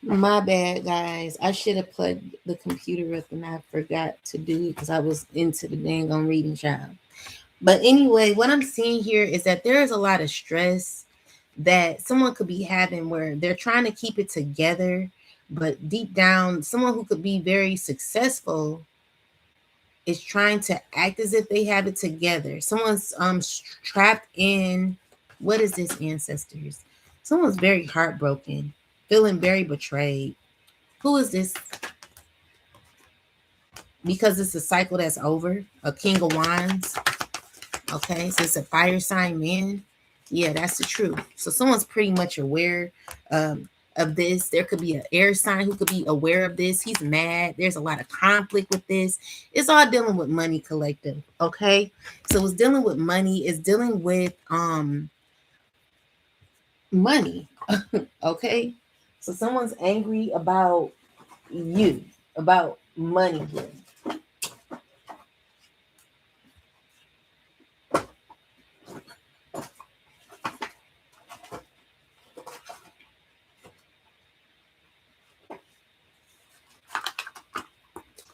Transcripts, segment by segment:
My bad, guys. I should have plugged the computer up and I forgot to do it because I was into the dang on reading child. But anyway, what I'm seeing here is that there is a lot of stress that someone could be having where they're trying to keep it together, but deep down, someone who could be very successful is trying to act as if they have it together. Someone's trapped in, what is this, ancestors? Someone's very heartbroken, feeling very betrayed. Who is this? Because it's a cycle that's over. A King of Wands. Okay, so it's a fire sign man. Yeah, that's the truth. So someone's pretty much aware of this. There could be an air sign who could be aware of this. He's mad. There's a lot of conflict with this. It's all dealing with money, collective. Okay, so it's dealing with money. It's dealing with money. Okay, so someone's angry about you, about money here.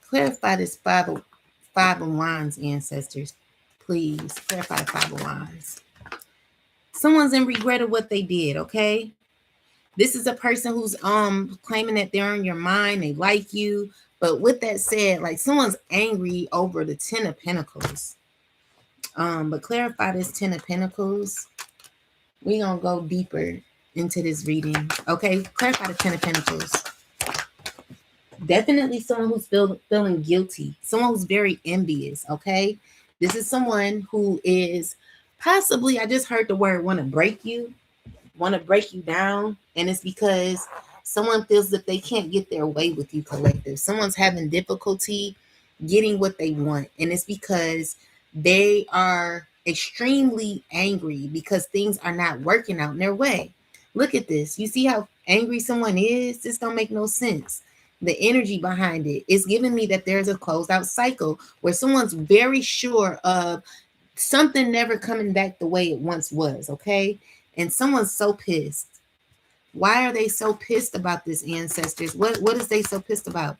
Clarify this five of wands, ancestors. Please clarify the five of wands. Someone's in regret of what they did, okay? This is a person who's claiming that they're in your mind, they like you. But with that said, like someone's angry over the 10 of Pentacles. But clarify this 10 of Pentacles. We're gonna go deeper into this reading. Okay, clarify the 10 of Pentacles. Definitely someone who's feeling guilty, someone who's very envious. Okay, this is someone who is possibly, I just heard the word, want to break you down, and it's because someone feels that they can't get their way with you, collective. Someone's having difficulty getting what they want, and it's because they are extremely angry because things are not working out in their way. Look at this. You see how angry someone is? This don't make no sense. The energy behind it is giving me that there's a closed out cycle where someone's very sure of something never coming back the way it once was, okay? And someone's so pissed. Why are they so pissed about this, ancestors? What is they so pissed about?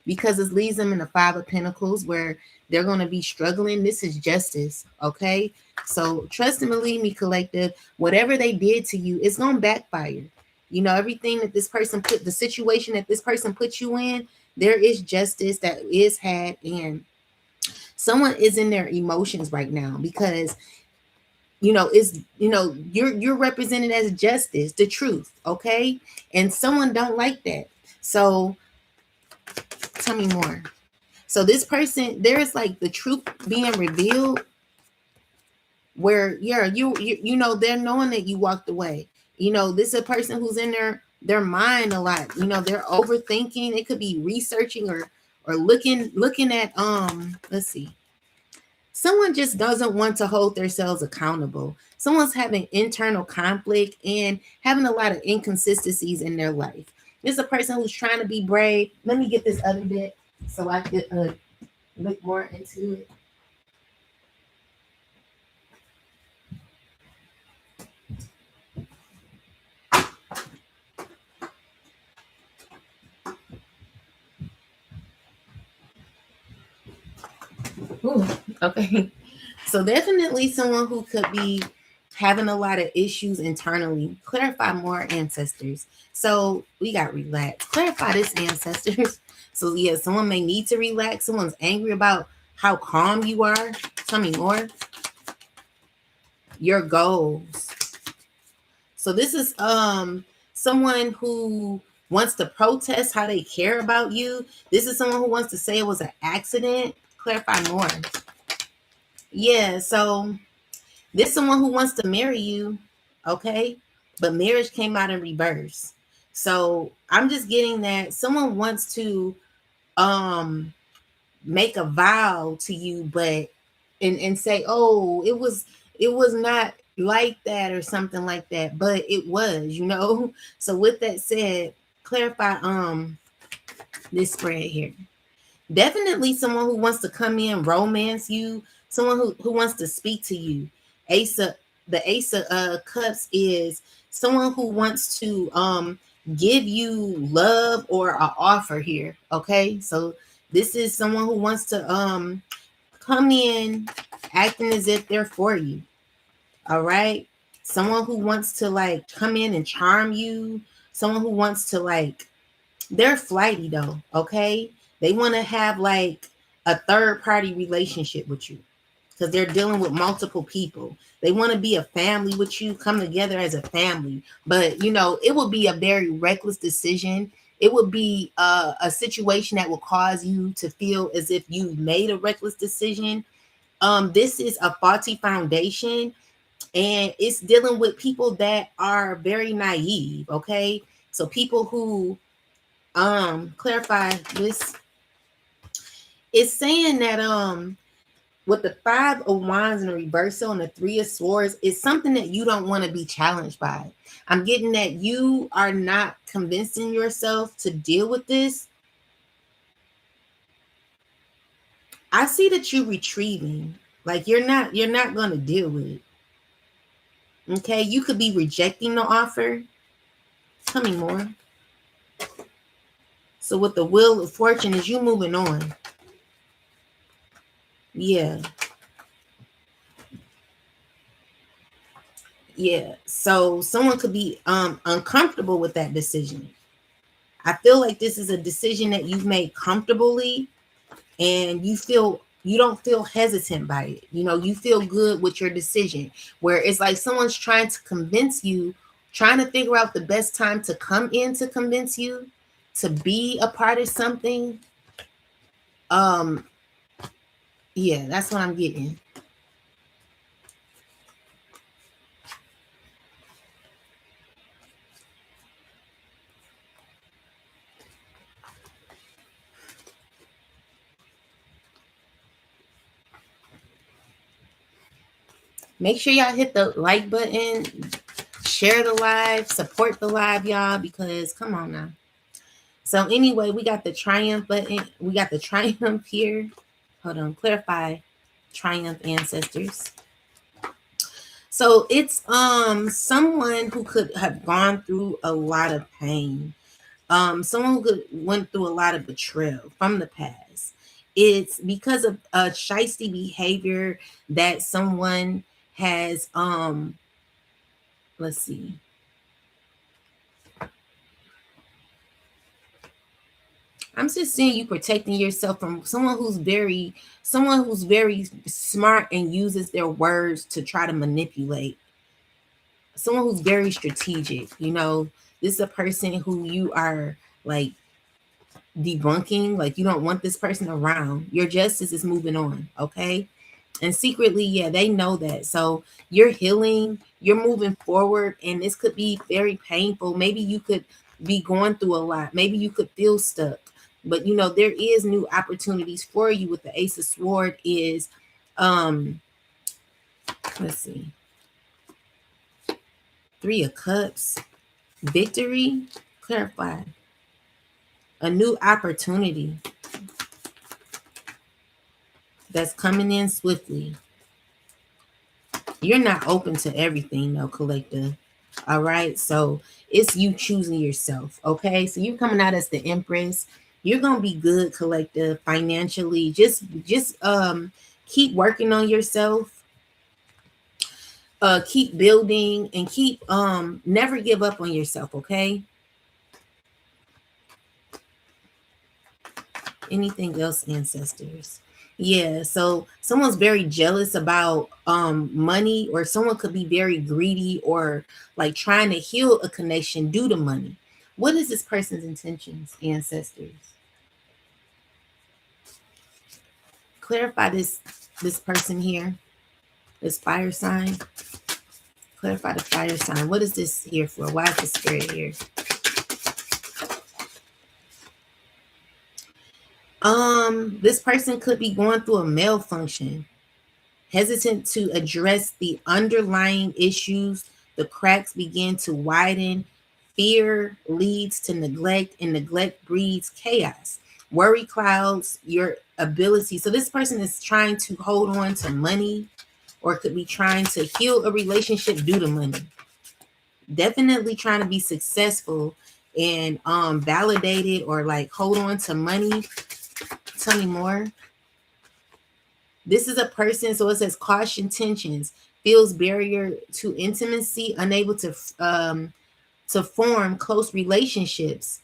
Because it leaves them in the Five of Pentacles where they're going to be struggling. This is justice, okay? So trust and believe me, collective. Whatever they did to you, it's going to backfire. You know, everything that this person put, the situation that this person put you in, there is justice that is had, and someone is in their emotions right now because you're represented as justice, the truth, okay? And someone don't like that. So tell me more. So this person, there's like the truth being revealed where they're knowing that you walked away. This is a person who's in their mind a lot. They're overthinking. It could be researching or looking at let's see. Someone just doesn't want to hold themselves accountable. Someone's having internal conflict and having a lot of inconsistencies in their life. This is a person who's trying to be brave. Let me get this other bit so I could look more into it. Ooh, okay. So definitely someone who could be having a lot of issues internally. Clarify more, ancestors. So we got relax. Clarify this, ancestors. So yeah, someone may need to relax. Someone's angry about how calm you are. Tell me more. Your goals. So this is someone who wants to protest how they care about you. This is someone who wants to say it was an accident. Clarify more. Yeah, so this is someone who wants to marry you, okay? But marriage came out in reverse. So I'm just getting that someone wants to make a vow to you, but and say, oh, it was not like that or something like that, but it was. So with that said, clarify this spread here. Definitely someone who wants to come in, romance you, someone who wants to speak to you. The Ace of Cups is someone who wants to give you love or an offer here. Okay, so this is someone who wants to come in acting as if they're for you. All right, someone who wants to like come in and charm you, someone who wants to like, they're flighty though. Okay, they want to have like a third party relationship with you because they're dealing with multiple people. They want to be a family with you, come together as a family. But, you know, it would be a very reckless decision. It would be a situation that will cause you to feel as if you made a reckless decision. This is a faulty foundation, and it's dealing with people that are very naive. Okay. So people who clarify this, it's saying that with the 5 of Wands in the reversal and the 3 of Swords, it's something that you don't want to be challenged by. I'm getting that you are not convincing yourself to deal with this. I see that you're retrieving. Like you're not going to deal with it. Okay, you could be rejecting the offer. Tell me more. So with the Wheel of Fortune, is you moving on? Yeah. Yeah. So someone could be uncomfortable with that decision. I feel like this is a decision that you've made comfortably, and you don't feel hesitant by it. You know, you feel good with your decision, where it's like someone's trying to convince you, trying to figure out the best time to come in to convince you to be a part of something. Yeah, that's what I'm getting. Make sure y'all hit the like button, share the live, support the live, y'all, because come on now. So anyway, we got the triumph button. We got the triumph here. Hold on, clarify triumph ancestors. So it's someone who could have gone through a lot of pain. Someone who could went through a lot of betrayal from the past. It's because of a shisty behavior that someone has let's see. I'm just seeing you protecting yourself from someone who's very smart and uses their words to try to manipulate. Someone who's very strategic. You know, this is a person who you are like debunking, like you don't want this person around. Your justice is moving on, okay? And secretly, yeah, they know that. So you're healing, you're moving forward, and this could be very painful. Maybe you could be going through a lot. Maybe you could feel stuck. But you know, there is new opportunities for you with the Ace of Swords is let's see. 3 of Cups, victory, clarify. A new opportunity that's coming in swiftly. You're not open to everything though, collective. All right, so it's you choosing yourself. Okay, so you're coming out as the Empress. You're gonna be good, collective, financially. Just keep working on yourself. Keep building and keep never give up on yourself. Okay. Anything else, ancestors? Yeah, so someone's very jealous about money, or someone could be very greedy or like trying to heal a connection due to money. What is this person's intentions, ancestors? Clarify this person here, this fire sign. Clarify the fire sign. What is this here for? Why is the spirit here? This person could be going through a malfunction, hesitant to address the underlying issues. The cracks begin to widen. Fear leads to neglect, and neglect breeds chaos. Worry clouds your ability. So this person is trying to hold on to money, or could be trying to heal a relationship due to money. Definitely trying to be successful and validate it or like hold on to money. Tell me more. This is a person, so it says caution tensions, feels barrier to intimacy, unable to form close relationships,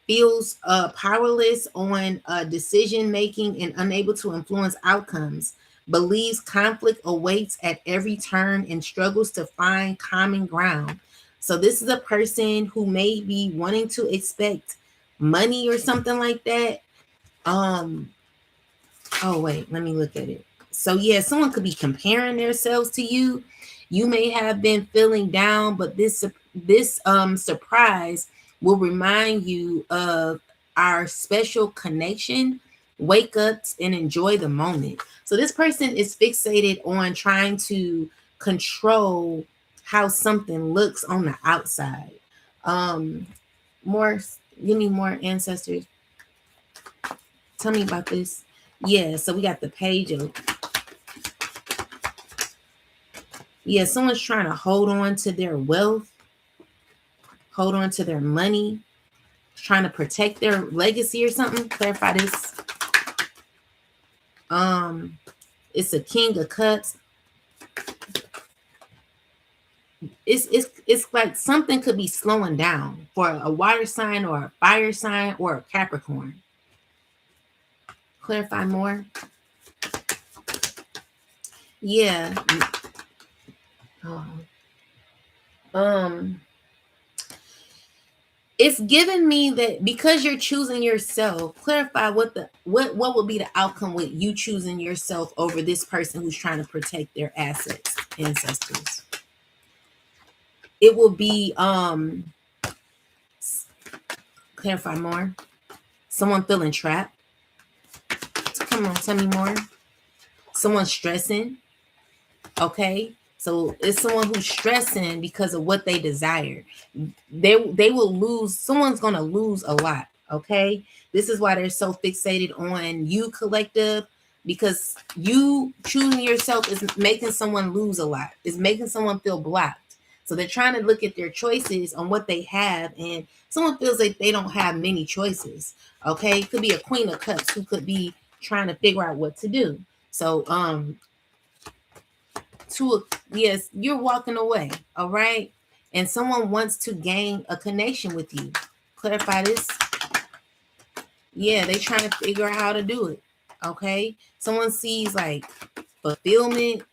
feels powerless on decision making and unable to influence outcomes, believes conflict awaits at every turn and struggles to find common ground. So this is a person who may be wanting to expect money or something like that. Oh wait, let me look at it. So yeah, someone could be comparing themselves to you. You may have been feeling down, but this surprise will remind you of our special connection. Wake up and enjoy the moment. So this person is fixated on trying to control how something looks on the outside. Um more Give me more, ancestors. Tell me about this. Yeah, so we got the page of, yeah, someone's trying to hold on to their wealth, hold on to their money, trying to protect their legacy or something. Clarify this. It's a King of Cups. It's like something could be slowing down for a water sign or a fire sign or a Capricorn. Clarify more. Yeah. It's giving me that because you're choosing yourself. Clarify what would be the outcome with you choosing yourself over this person who's trying to protect their assets, ancestors. It will be clarify more. Someone feeling trapped. Come on, tell me more. Someone stressing. Okay, so it's someone who's stressing because of what they desire. They will lose. Someone's gonna lose a lot. Okay, this is why they're so fixated on you, collective, because you choosing yourself is making someone lose a lot. Is making someone feel blocked. So they're trying to look at their choices on what they have, and someone feels like they don't have many choices. Okay, it could be a Queen of Cups who could be trying to figure out what to do. So yes, you're walking away, all right, and someone wants to gain a connection with you. Clarify this. Yeah, they trying to figure out how to do it. Okay, someone sees like fulfillment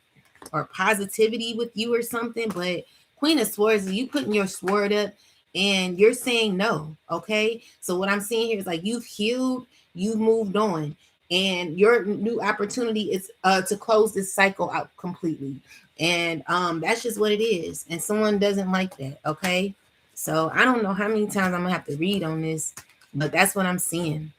or positivity with you or something, but Queen of Swords, you putting your sword up and you're saying no. Okay, so what I'm seeing here is like you've healed, you've moved on, and your new opportunity is to close this cycle out completely. And that's just what it is, and someone doesn't like that. Okay, so I don't know how many times I'm gonna have to read on this, but that's what I'm seeing.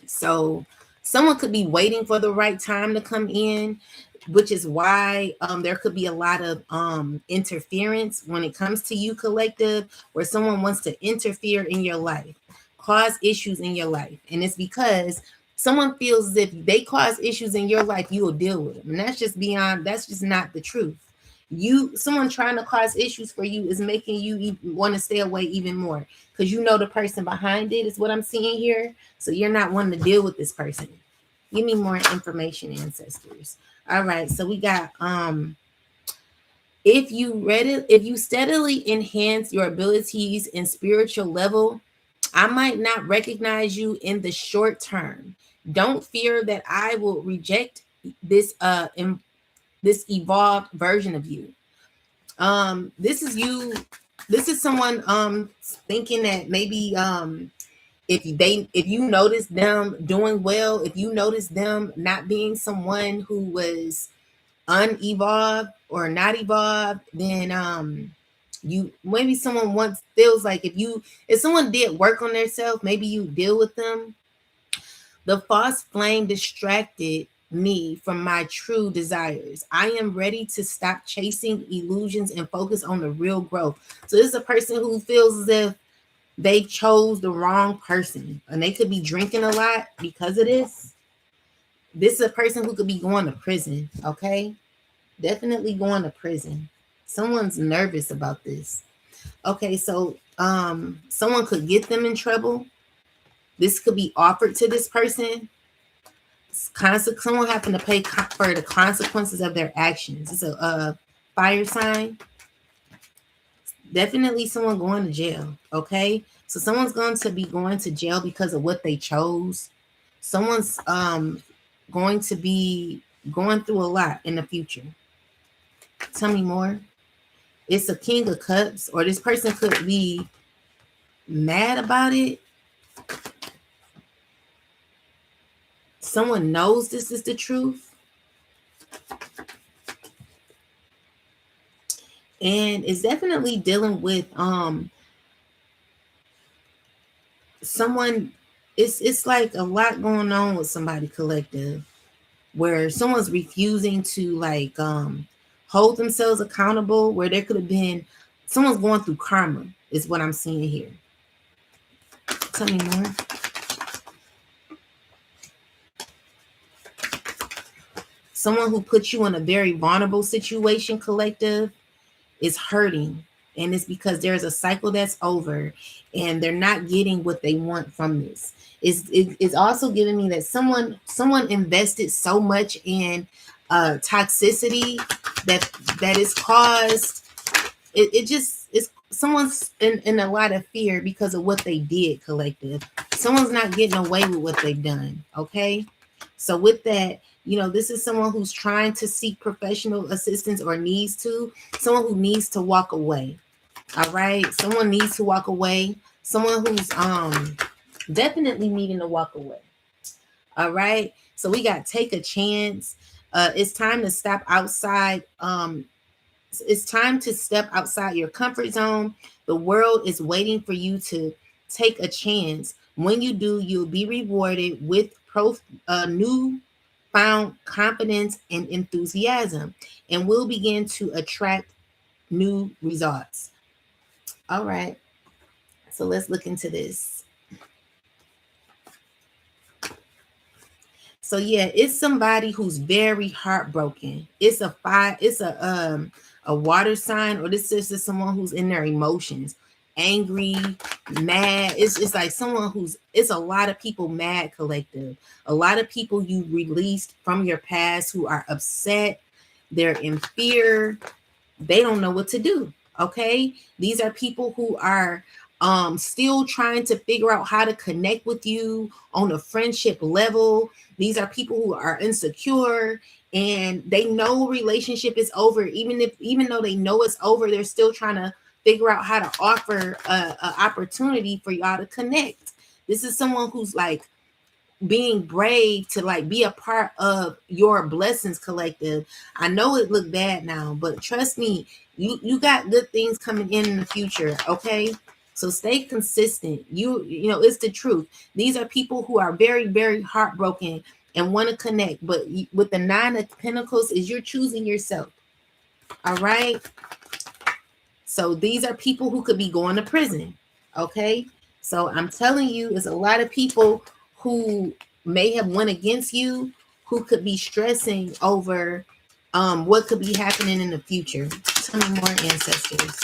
So someone could be waiting for the right time to come in, which is why there could be a lot of interference when it comes to you, collective, where someone wants to interfere in your life, cause issues in your life. And it's because someone feels as if they cause issues in your life, you will deal with them. And that's just not the truth. Someone trying to cause issues for you is making you want to stay away even more, because you know the person behind it is what I'm seeing here. So you're not wanting to deal with this person. Give me more information, ancestors. All right, so we got if you steadily enhance your abilities in spiritual level, I might not recognize you in the short term. Don't fear that I will reject this this evolved version of you. This is you. This is someone thinking that maybe if you notice them doing well, if you notice them not being someone who was unevolved or not evolved, then you maybe someone once feels like if someone did work on themselves, maybe you deal with them. The false flame distracted me from my true desires. I am ready to stop chasing illusions and focus on the real growth. So this is a person who feels as if they chose the wrong person, and they could be drinking a lot because of this. This is a person who could be going to prison. Okay, definitely going to prison. Someone's nervous about this. Okay, so Someone could get them in trouble. This could be offered to this person. Someone having to pay for the consequences of their actions. It's a fire sign. Definitely someone going to jail. Okay, so someone's going to be going to jail because of what they chose. Someone's going to be going through a lot in the future. Tell me more. It's a King of Cups, or this person could be mad about it. Someone knows this is the truth. And it's definitely dealing with someone. It's like a lot going on with somebody collective, where someone's refusing to like hold themselves accountable, where there could have been someone's going through karma is what I'm seeing here. Tell me more. Someone who put you in a very vulnerable situation, collective, is hurting. And it's because there's a cycle that's over and they're not getting what they want from this. It's also giving me that someone invested so much in toxicity that is caused it just is someone's in a lot of fear because of what they did, collective. Someone's not getting away with what they've done. Okay, so with that, this is someone who's trying to seek professional assistance or needs to, someone who needs to walk away. All right, someone needs to walk away. Someone who's definitely needing to walk away. All right, so we got take a chance. It's time to step outside. It's time to step outside your comfort zone. The world is waiting for you to take a chance. When you do, you'll be rewarded with new found confidence and enthusiasm, and will begin to attract new results. All right, so let's look into this. So yeah, it's somebody who's very heartbroken. It's a water sign, or this is just someone who's in their emotions, angry, mad. It's like someone it's a lot of people mad, collective. A lot of people you released from your past who are upset. They're in fear. They don't know what to do. Okay, these are people who are still trying to figure out how to connect with you on a friendship level. These are people who are insecure and they know relationship is over. Even though they know it's over, they're still trying to figure out how to offer a opportunity for y'all to connect. This is someone who's like being brave to like be a part of your blessings, collective. I know it looked bad now, but trust me, you got good things coming in the future. Okay, so stay consistent. You know it's the truth. These are people who are very, very heartbroken and want to connect, but with the 9 of Pentacles is you're choosing yourself. All right, so these are people who could be going to prison. Okay, so I'm telling you, there's a lot of people who may have went against you, who could be stressing over what could be happening in the future. Tell me more, ancestors.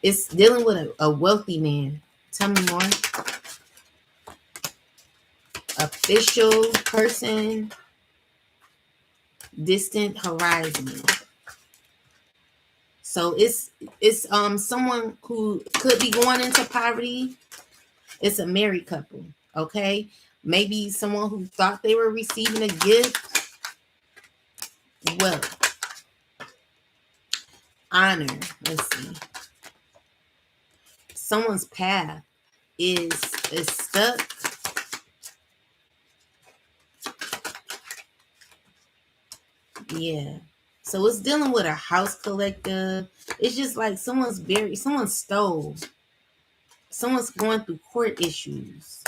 It's dealing with a wealthy man. Tell me more. Official person, distant horizon. So it's someone who could be going into poverty. It's a married couple. Okay, maybe someone who thought they were receiving a gift. Wealth, honor. Let's see. Someone's path is stuck. Yeah. So it's dealing with a house, collective. It's just like someone stole. Someone's going through court issues.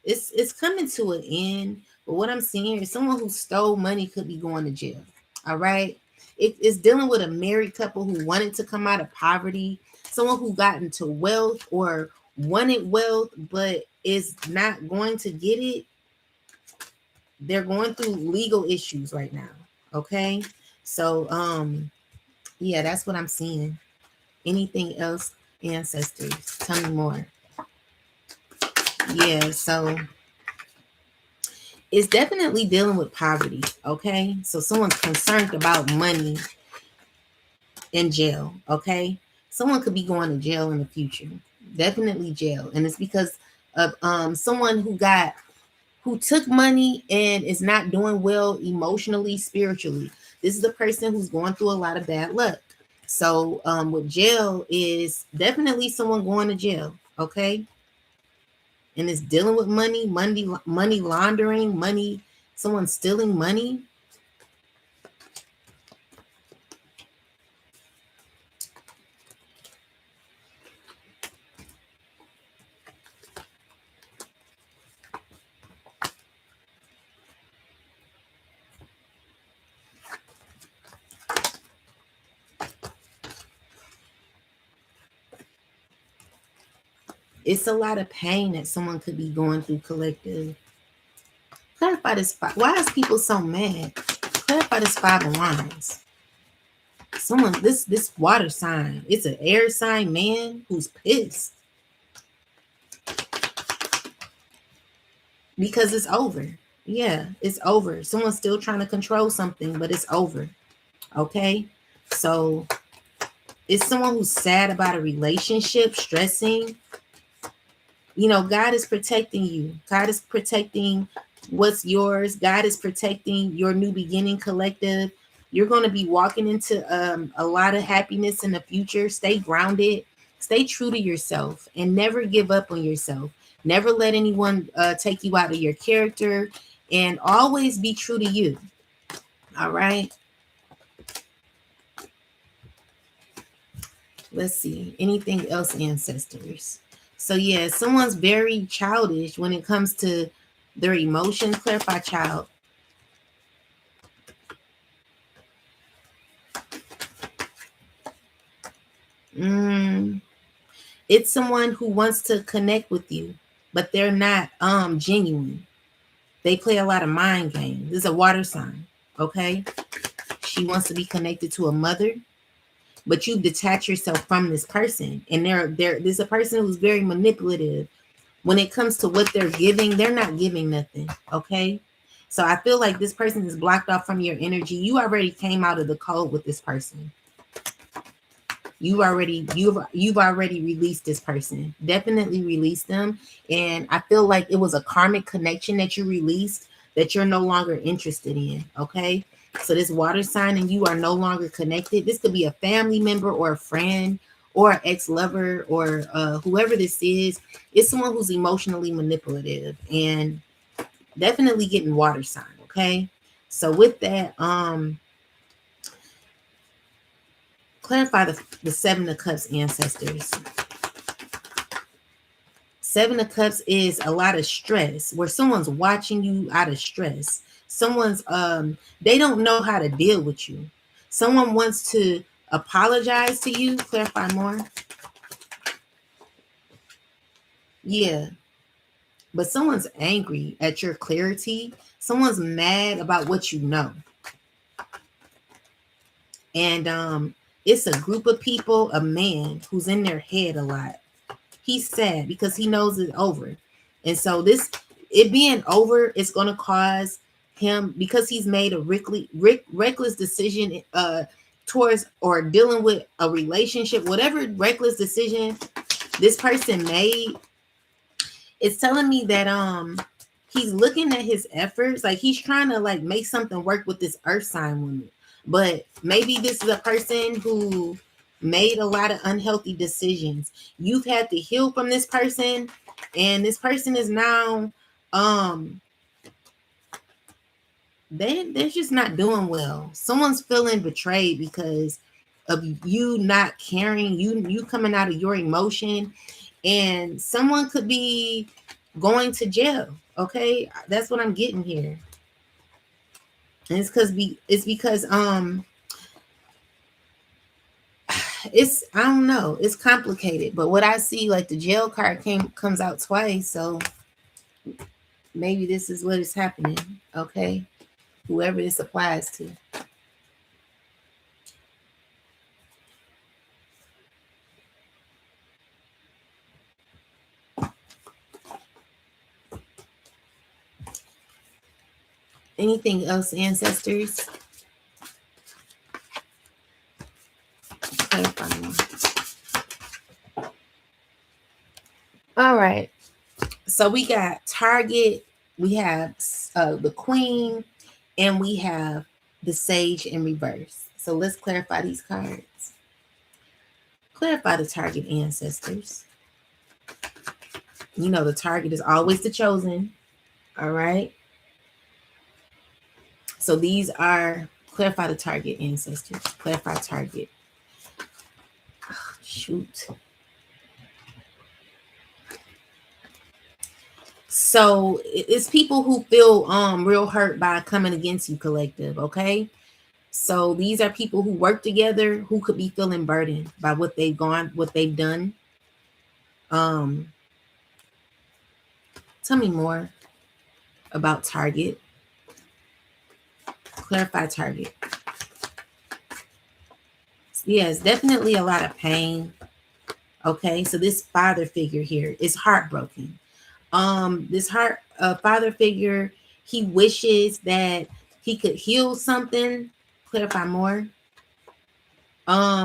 It's coming to an end. But what I'm seeing here is someone who stole money could be going to jail. All right. It's dealing with a married couple who wanted to come out of poverty. Someone who got into wealth or wanted wealth, but is not going to get it. They're going through legal issues right now. Okay. So yeah, that's what I'm seeing. Anything else, ancestors? Tell me more. Yeah, so it's definitely dealing with poverty. Okay. So someone's concerned about money in jail. Okay. Someone could be going to jail in the future. Definitely jail. And it's because of someone who took money and is not doing well emotionally, spiritually. This is a person who's going through a lot of bad luck. So with jail is definitely someone going to jail. Okay. And it's dealing with money laundering, money, someone stealing money. It's a lot of pain that someone could be going through collective. Clarify this. Why is people so mad? Clarify this 5 of Wands. Someone, this water sign. It's an air sign man who's pissed because it's over. Yeah, it's over. Someone's still trying to control something, but it's over. Okay, so it's someone who's sad about a relationship, stressing. You know, God is protecting you. God is protecting what's yours. God is protecting your new beginning collective. You're going to be walking into a lot of happiness in the future. Stay grounded. Stay true to yourself and never give up on yourself. Never let anyone take you out of your character, and always be true to you. All right. Let's see. Anything else, ancestors? So yeah, someone's very childish when it comes to their emotions. Clarify, child. It's someone who wants to connect with you, but they're not genuine. They play a lot of mind games. This is a water sign. Okay. She wants to be connected to a mother, but you detach yourself from this person. And there's a person who's very manipulative. When it comes to what they're giving, they're not giving nothing. Okay. So I feel like this person is blocked off from your energy. You already came out of the code with this person. You've already released this person. Definitely released them. And I feel like it was a karmic connection that you released that you're no longer interested in. Okay. So this water sign and you are no longer connected. This could be a family member or a friend or an ex-lover or whoever this is. It's someone who's emotionally manipulative and definitely getting water sign. Okay. So with that, clarify the 7 of Cups, ancestors. 7 of Cups is a lot of stress where someone's watching you out of stress. Someone's they don't know how to deal with you. Someone wants to apologize to you. Clarify more. Yeah, but someone's angry at your clarity. Someone's mad about what you know. And it's a group of people, a man who's in their head a lot. He's sad because he knows it's over. And so it being over is going to cause him, because he's made a reckless decision towards or dealing with a relationship, whatever reckless decision this person made, it's telling me that he's looking at his efforts, like he's trying to like make something work with this earth sign woman. But maybe this is a person who made a lot of unhealthy decisions. You've had to heal from this person, and this person is now they're just not doing well. Someone's feeling betrayed because of you not caring, you coming out of your emotion, and someone could be going to jail. Okay, that's what I'm getting here. And it's because it's, I don't know, it's complicated. But what I see, like the jail card comes out twice, so maybe this is what is happening. Okay, whoever this applies to. Anything else, ancestors? Clarify more. All right. So we got Target, we have the Queen, and we have the Sage in reverse. So let's clarify these cards. Clarify the Target, ancestors. You know the Target is always the chosen. All right. So these are, clarify the Target, ancestors. Clarify Target. Oh, shoot. So it's people who feel real hurt by coming against you, collective. Okay. So these are people who work together who could be feeling burdened by what they've done. Tell me more about Target. Clarify Target. Yes, definitely a lot of pain. Okay, so this father figure here is heartbroken. This father figure, he wishes that he could heal something. Clarify more.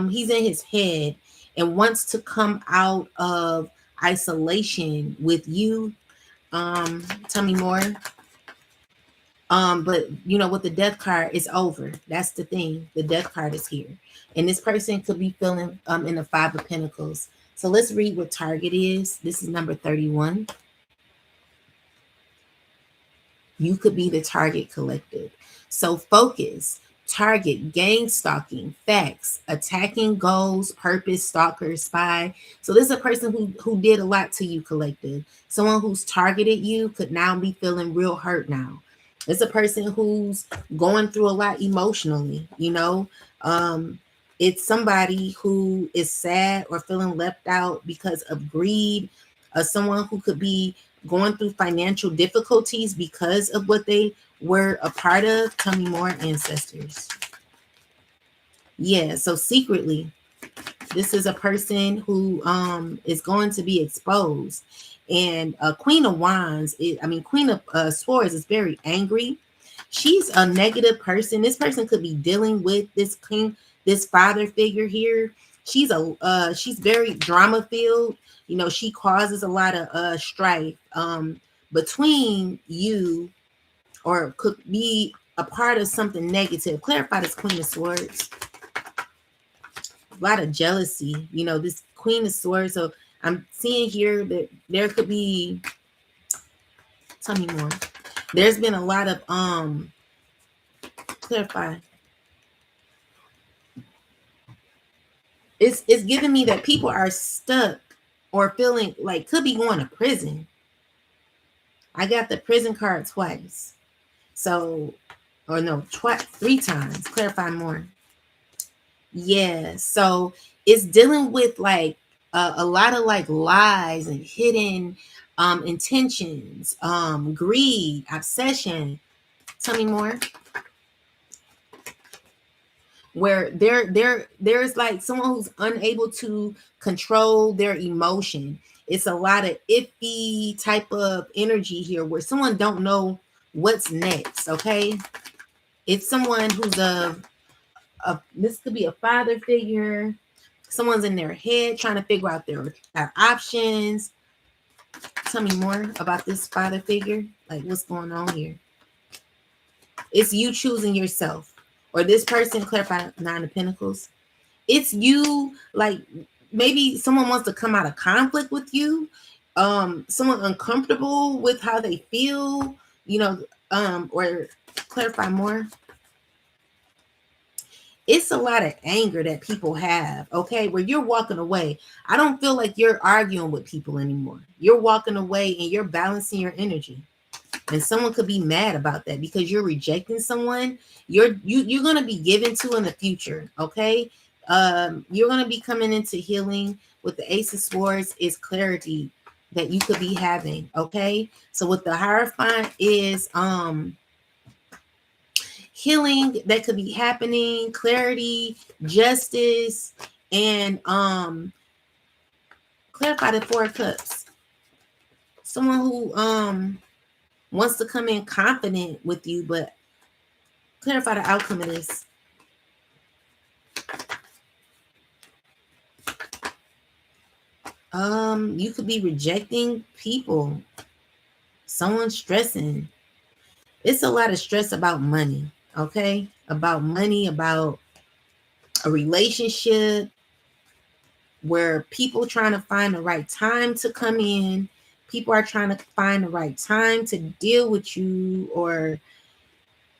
He's in his head and wants to come out of isolation with you. Tell me more. But you know, with the death card, it's over. That's the thing. The death card is here. And this person could be feeling in the Five of Pentacles. So let's read what Target is. This is number 31. You could be the Target collective. So focus, target, gang stalking, facts, attacking goals, purpose, stalker, spy. So this is a person who did a lot to you, collective. Someone who's targeted you could now be feeling real hurt now. It's a person who's going through a lot emotionally, you know. It's somebody who is sad or feeling left out because of greed. Someone who could be going through financial difficulties because of what they were a part of. Tell me more, ancestors. Yeah, so secretly, this is a person who is going to be exposed. And Queen of Wands, Queen of Swords is very angry. She's a negative person. This person could be dealing with this father figure here. She's very drama filled. You know, she causes a lot of strife between you, or could be a part of something negative. Clarify this Queen of Swords. A lot of jealousy, you know, this Queen of Swords. So I'm seeing here that there could be, tell me more. There's been a lot of clarify. It's giving me that people are stuck or feeling like could be going to prison. I got the prison card twice. So, or no, three times. Clarify more. Yeah. So it's dealing with like a lot of like lies and hidden intentions, greed, obsession. Tell me more. Where there's like someone who's unable to control their emotion. It's a lot of iffy type of energy here where someone don't know what's next. Okay, it's someone who's this could be a father figure. Someone's in their head trying to figure out their options. Tell me more about this father figure. Like, what's going on here? It's you choosing yourself, or this person. Clarify Nine of Pentacles. It's you, like maybe someone wants to come out of conflict with you. Someone uncomfortable with how they feel, you know, or clarify more. It's a lot of anger that people have, okay, where you're walking away. I don't feel like you're arguing with people anymore. You're walking away and you're balancing your energy. And someone could be mad about that because you're rejecting someone you're going to be given to in the future, okay? You're going to be coming into healing. With the Ace of Swords is clarity that you could be having, okay? So with the Hierophant is healing that could be happening, clarity, justice, and clarify the Four of Cups. Someone who wants to come in confident with you, but Clarify the outcome of this. You could be rejecting people. Someone's stressing. It's a lot of stress about money, okay? About money, about a relationship where people trying to find the right time to come in. People are trying to find the right time to deal with you, or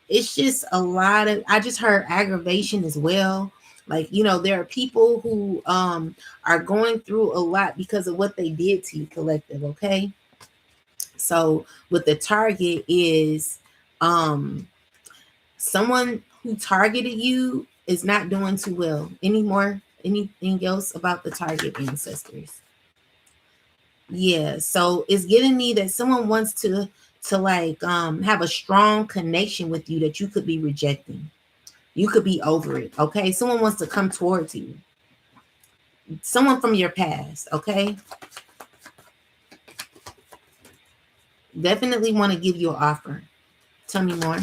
it's just a lot of, I just heard aggravation as well. Like, you know, there are people who are going through a lot because of what they did to you, collective, okay? So what the target is, someone who targeted you is not doing too well anymore. Anything else about the target, ancestors? Yeah, so it's giving me that someone wants to like have a strong connection with you that you could be rejecting. You could be over it, okay? Someone wants to come towards you. Someone from your past, okay? Definitely want to give you an offer. Tell me more.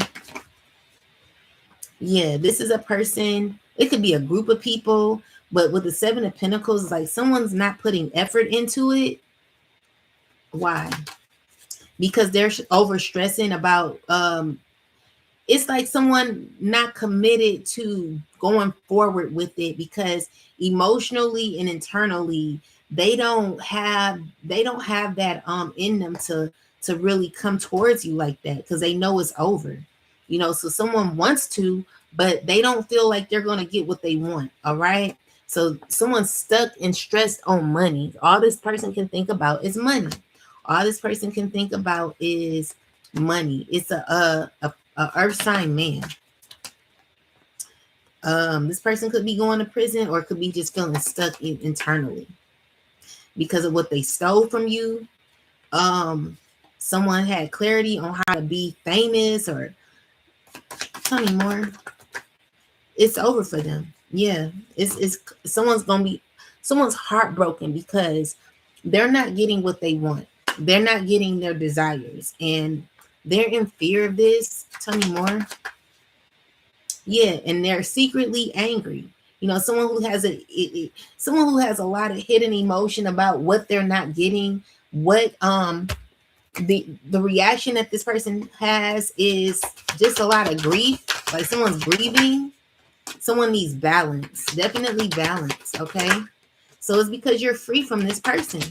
Yeah, this is a person. It could be a group of people, but with the Seven of Pentacles, it's like someone's not putting effort into it. Why? Because they're overstressing about it's like someone not committed to going forward with it because emotionally and internally they don't have that in them to really come towards you like that, because they know it's over, you know. So someone wants to, but they don't feel like they're going to get what they want. All right, so someone's stuck and stressed on money. All this person can think about is money. All this person can think about is money. It's a earth sign man. This person could be going to prison, or could be just feeling stuck internally because of what they stole from you. Someone had clarity on how to be famous, or tell me more. It's over for them. Yeah, it's someone's heartbroken because they're not getting what they want. They're not getting their desires, and they're in fear of this. Tell me more. Yeah, and they're secretly angry. You know, someone who has someone who has a lot of hidden emotion about what they're not getting. What the reaction that this person has is just a lot of grief. Like someone's grieving. Someone needs balance. Definitely balance. Okay. So it's because you're free from this person.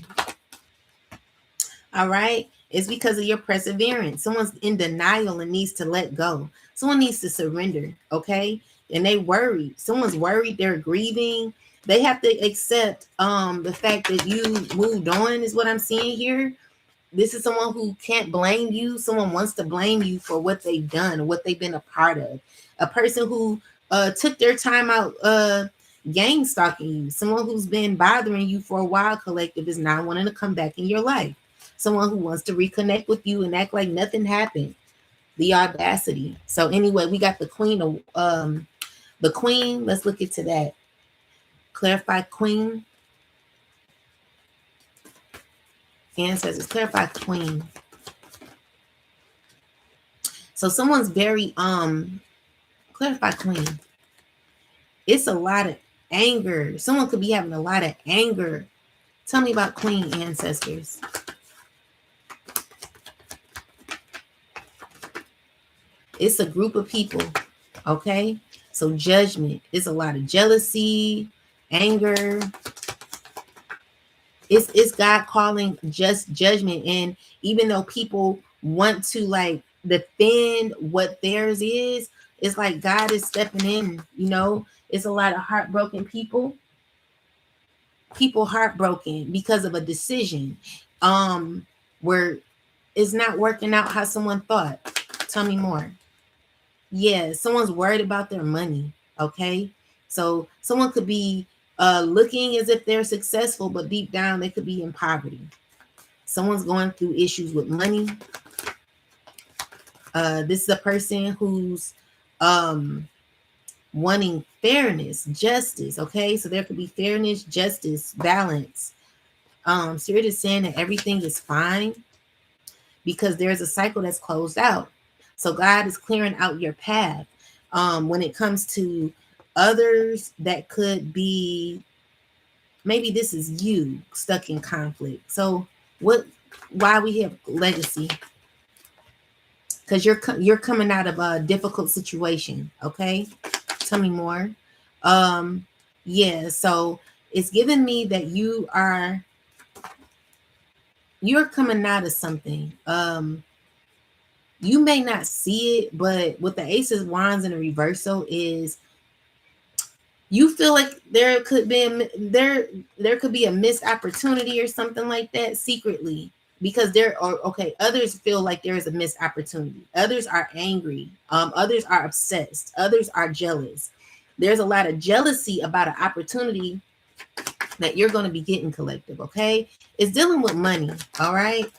All right. It's because of your perseverance. Someone's in denial and needs to let go. Someone needs to surrender. Okay. And they worried. Someone's worried. They're grieving. They have to accept the fact that you moved on, is what I'm seeing here. This is someone who can't blame you. Someone wants to blame you for what they've done or what they've been a part of. A person who took their time out gang stalking you. Someone who's been bothering you for a while, collective, is not wanting to come back in your life. Someone who wants to reconnect with you and act like nothing happened. The audacity. So anyway, we got the queen of the queen. Let's look into that. Clarify queen. Ancestors, clarify queen. So someone's very clarify queen. It's a lot of anger. Someone could be having a lot of anger. Tell me about queen, ancestors. It's a group of people. Okay. So judgment. It's a lot of jealousy, anger. It's God calling just judgment. And even though people want to like defend what theirs is, it's like God is stepping in, you know. It's a lot of heartbroken people heartbroken because of a decision where it's not working out how someone thought. Tell me more. Yeah, someone's worried about their money. Okay, so someone could be looking as if they're successful, but deep down they could be in poverty. Someone's going through issues with money. This is a person who's wanting fairness, justice. Okay, so there could be fairness, justice, balance. Spirit is saying that everything is fine because there's a cycle that's closed out. So God is clearing out your path. When it comes to others, that could be, maybe this is you stuck in conflict. So why we have legacy? Because you're coming out of a difficult situation. Okay, tell me more. Yeah, so it's giving me that you're coming out of something. You may not see it, but with the Ace of Wands in the reversal is, you feel like there could be there could be a missed opportunity or something like that secretly, because there are, okay, others feel like there is a missed opportunity, others are angry, others are obsessed, others are jealous. There's a lot of jealousy about an opportunity that you're going to be getting, collective. Okay, it's dealing with money. All right,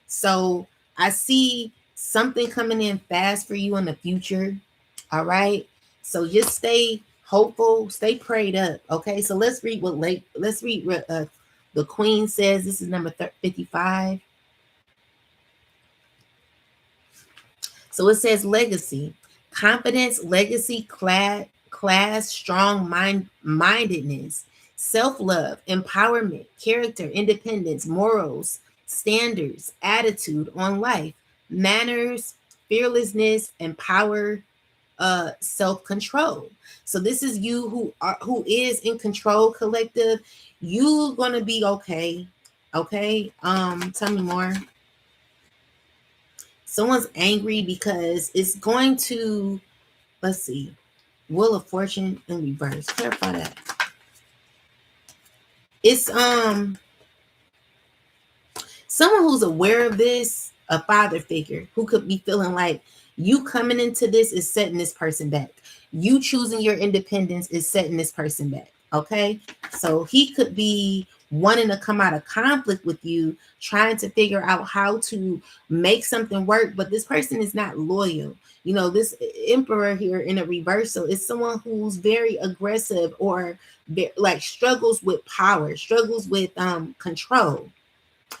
so I see something coming in fast for you in the future. All right. So just stay hopeful, stay prayed up. Okay. So let's read what the Queen says. This is number 55. So it says legacy, confidence, legacy, class, strong mindedness, self-love, empowerment, character, independence, morals, standards, attitude on life, manners, fearlessness, and power, self-control. So this is you who is in control, collective. You're gonna be okay. Okay. Tell me more. Someone's angry because it's going to, let's see, Wheel of Fortune in reverse. Clarify that. It's someone who's aware of this, a father figure who could be feeling like you coming into this is setting this person back. You choosing your independence is setting this person back. Okay. So he could be wanting to come out of conflict with you, trying to figure out how to make something work, but this person is not loyal. You know, this Emperor here in a reversal is someone who's very aggressive, or like struggles with power, struggles with control.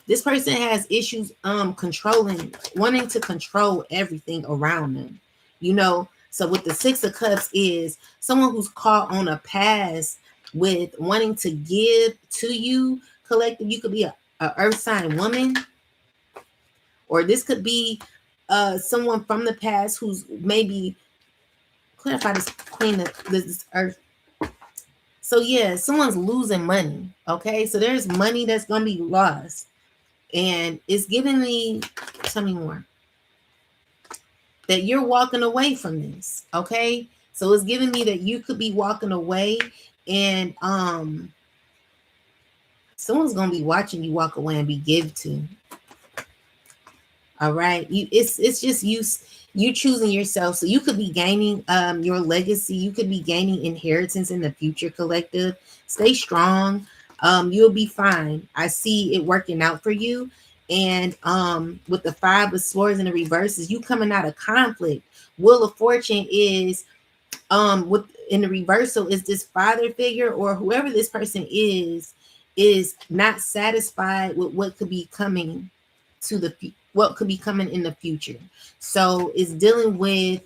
This person has issues controlling, wanting to control everything around them. You know, so with the Six of Cups is someone who's caught on a path with wanting to give to you, collective. You could be a earth sign woman, or this could be someone from the past who's maybe, clarify this Queen of this earth. So yeah, someone's losing money. Okay, so there's money that's gonna be lost. And it's giving me, tell me more, that you're walking away from this. Okay. So it's giving me that you could be walking away, and someone's going to be watching you walk away and be give to. All right. It's just you choosing yourself. So you could be gaining your legacy. You could be gaining inheritance in the future, collective. Stay strong. You'll be fine. I see it working out for you. And with the Five of Swords in the reverse, is you coming out of conflict. Wheel of Fortune is with in the reversal is this father figure, or whoever this person is not satisfied with what could be coming to the what could be coming in the future. So it's dealing with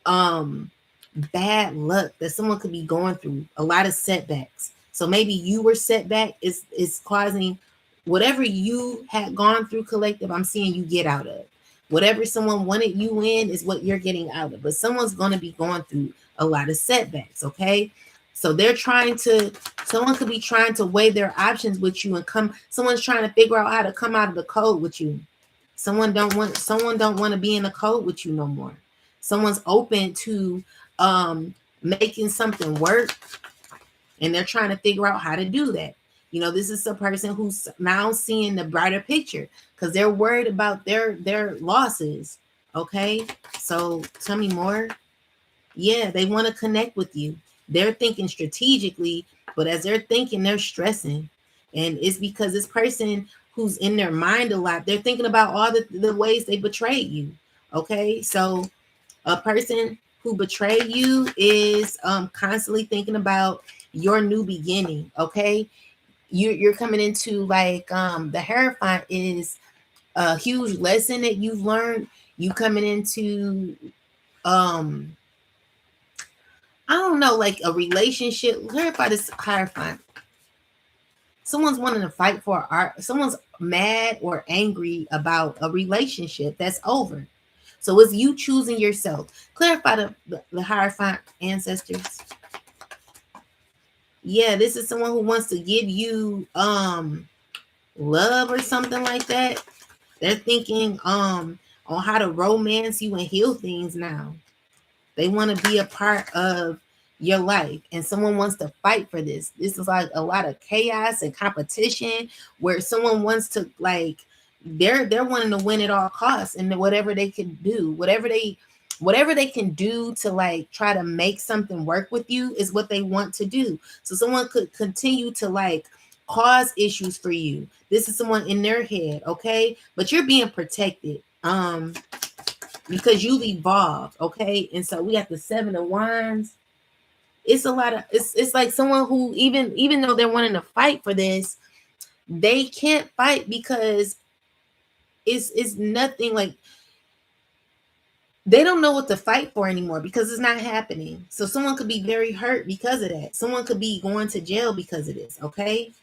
bad luck that someone could be going through, a lot of setbacks. So maybe you were set back, is causing whatever you had gone through, collective. I'm seeing you get out of whatever someone wanted you in is what you're getting out of. But someone's going to be going through a lot of setbacks. Okay. So they're trying to, someone could be trying to weigh their options with you and someone's trying to figure out how to come out of the code with you. Someone don't want to be in the code with you no more. Someone's open to making something work, and they're trying to figure out how to do that. You know, this is a person who's now seeing the brighter picture because they're worried about their losses. Okay, so tell me more. Yeah, they want to connect with you. They're thinking strategically, but as they're thinking, they're stressing. And it's because this person who's in their mind a lot, they're thinking about all the ways they betrayed you. Okay, so a person who betrayed you is constantly thinking about your new beginning. Okay, you're coming into like the Hierophant is a huge lesson that you've learned. You coming into I don't know, like a relationship. Clarify this Hierophant. Someone's wanting to fight for art. Someone's mad or angry about a relationship that's over. So it's you choosing yourself. Clarify the Hierophant ancestors. Yeah, this is someone who wants to give you love or something like that. They're thinking on how to romance you and heal things now. They want to be a part of your life, and someone wants to fight for this. This is like a lot of chaos and competition where someone wants to like they're wanting to win at all costs, and whatever they can do, whatever they can do to like try to make something work with you is what they want to do. So someone could continue to like cause issues for you. This is someone in their head, okay? But you're being protected. Because you've evolved, okay? And so we got the 7 of Wands. It's a lot of it's like someone who even though they're wanting to fight for this, they can't fight because it's nothing, like they don't know what to fight for anymore because it's not happening. So someone could be very hurt because of that. Someone could be going to jail because of this, okay?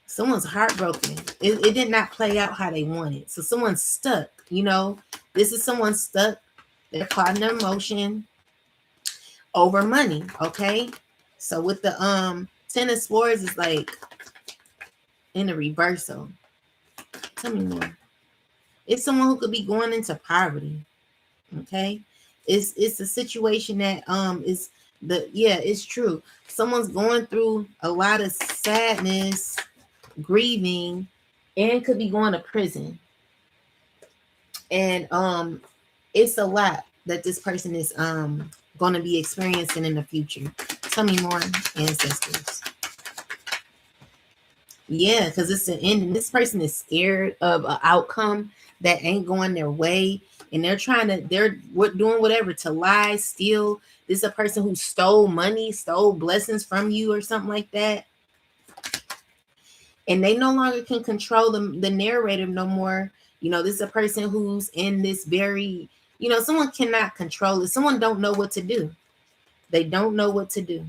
Someone's heartbroken. It did not play out how they wanted. So someone's stuck, you know? This is someone stuck. They're caught in their emotion over money, okay? So with the 10 of Swords is like in the reversal. Tell me more. It's someone who could be going into poverty, okay? It's a situation that is it's true. Someone's going through a lot of sadness, grieving, and could be going to prison. And it's a lot that this person is going to be experiencing in the future. Tell me more, ancestors. Yeah, because it's an ending. This person is scared of an outcome that ain't going their way, and they're doing whatever to lie, steal. This is a person who stole money, stole blessings from you or something like that. And they no longer can control the narrative no more. You know, this is a person who's in this very, you know, someone cannot control it. Someone don't know what to do. They don't know what to do.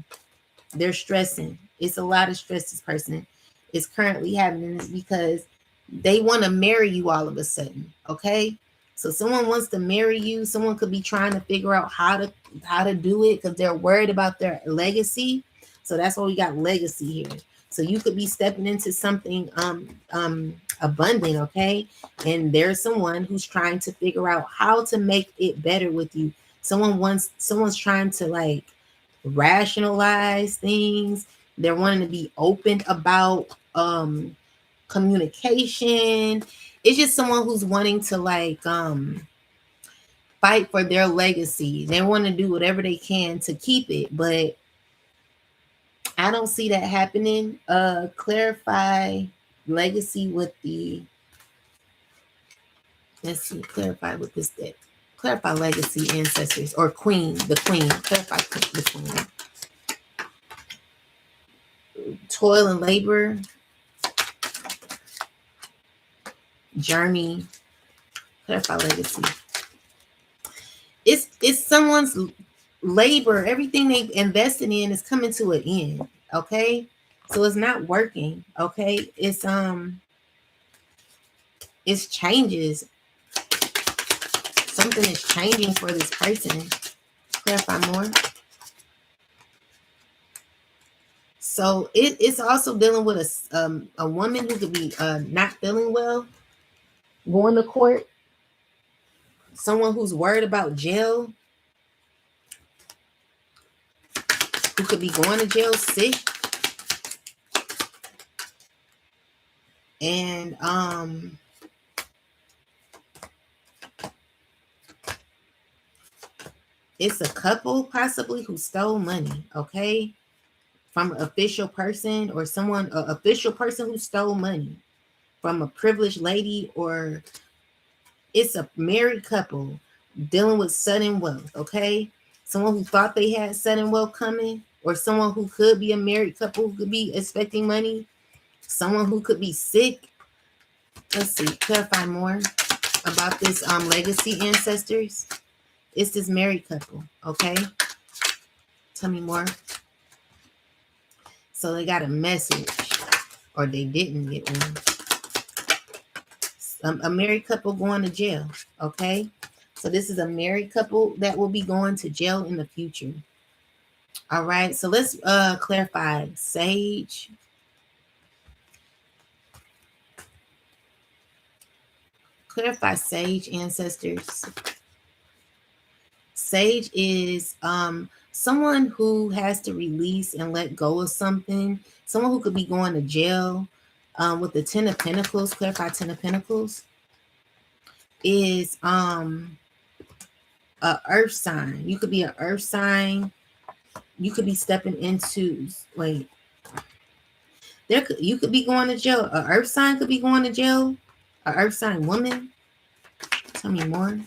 They're stressing. It's a lot of stress this person is currently having, because they want to marry you all of a sudden, okay? So someone wants to marry you. Someone could be trying to figure out how to do it because they're worried about their legacy. So that's why we got legacy here. So you could be stepping into something abundant, okay? And there's someone who's trying to figure out how to make it better with you. Someone's trying to like rationalize things. They're wanting to be open about communication. It's just someone who's wanting to like fight for their legacy. They want to do whatever they can to keep it, but I don't see that happening. Clarify legacy with the, let's see, clarify with this deck. Clarify legacy, ancestors, or queen, the queen. Clarify the queen. Toil and labor, journey. Clarify legacy. It's someone's labor. Everything they've invested in is coming to an end, okay? So it's not working, okay? It's changes. Something is changing for this person. Clarify more. So it's also dealing with a woman who could be not feeling well, going to court. Someone who's worried about jail, who could be going to jail sick. And it's a couple possibly who stole money, okay? From an official person, or someone, an official person who stole money from a privileged lady, or it's a married couple dealing with sudden wealth, okay? Someone who thought they had sudden wealth coming, or someone who could be a married couple who could be expecting money, someone who could be sick. Let's see, clarify more about this legacy, ancestors. It's this married couple, okay? Tell me more. So they got a message, or they didn't get one. A married couple going to jail. Okay. So this is a married couple that will be going to jail in the future. All right. So let's clarify. Sage. Clarify sage, ancestors. Sage is someone who has to release and let go of something. Someone who could be going to jail. With the 10 of Pentacles, clarify 10 of Pentacles, is a earth sign. You could be an earth sign. You could be stepping into, wait, you could be going to jail. A earth sign could be going to jail. A earth sign woman. Tell me more.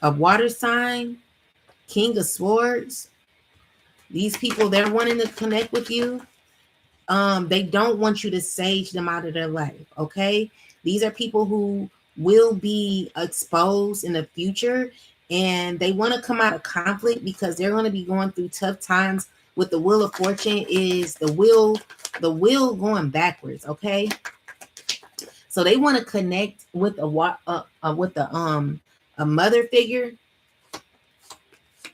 A water sign. King of Swords. These people, they're wanting to connect with you. They don't want you to sage them out of their life. Okay. These are people who will be exposed in the future, and they want to come out of conflict because they're going to be going through tough times. With the Wheel of Fortune is the wheel going backwards. Okay. So they want to connect with a mother figure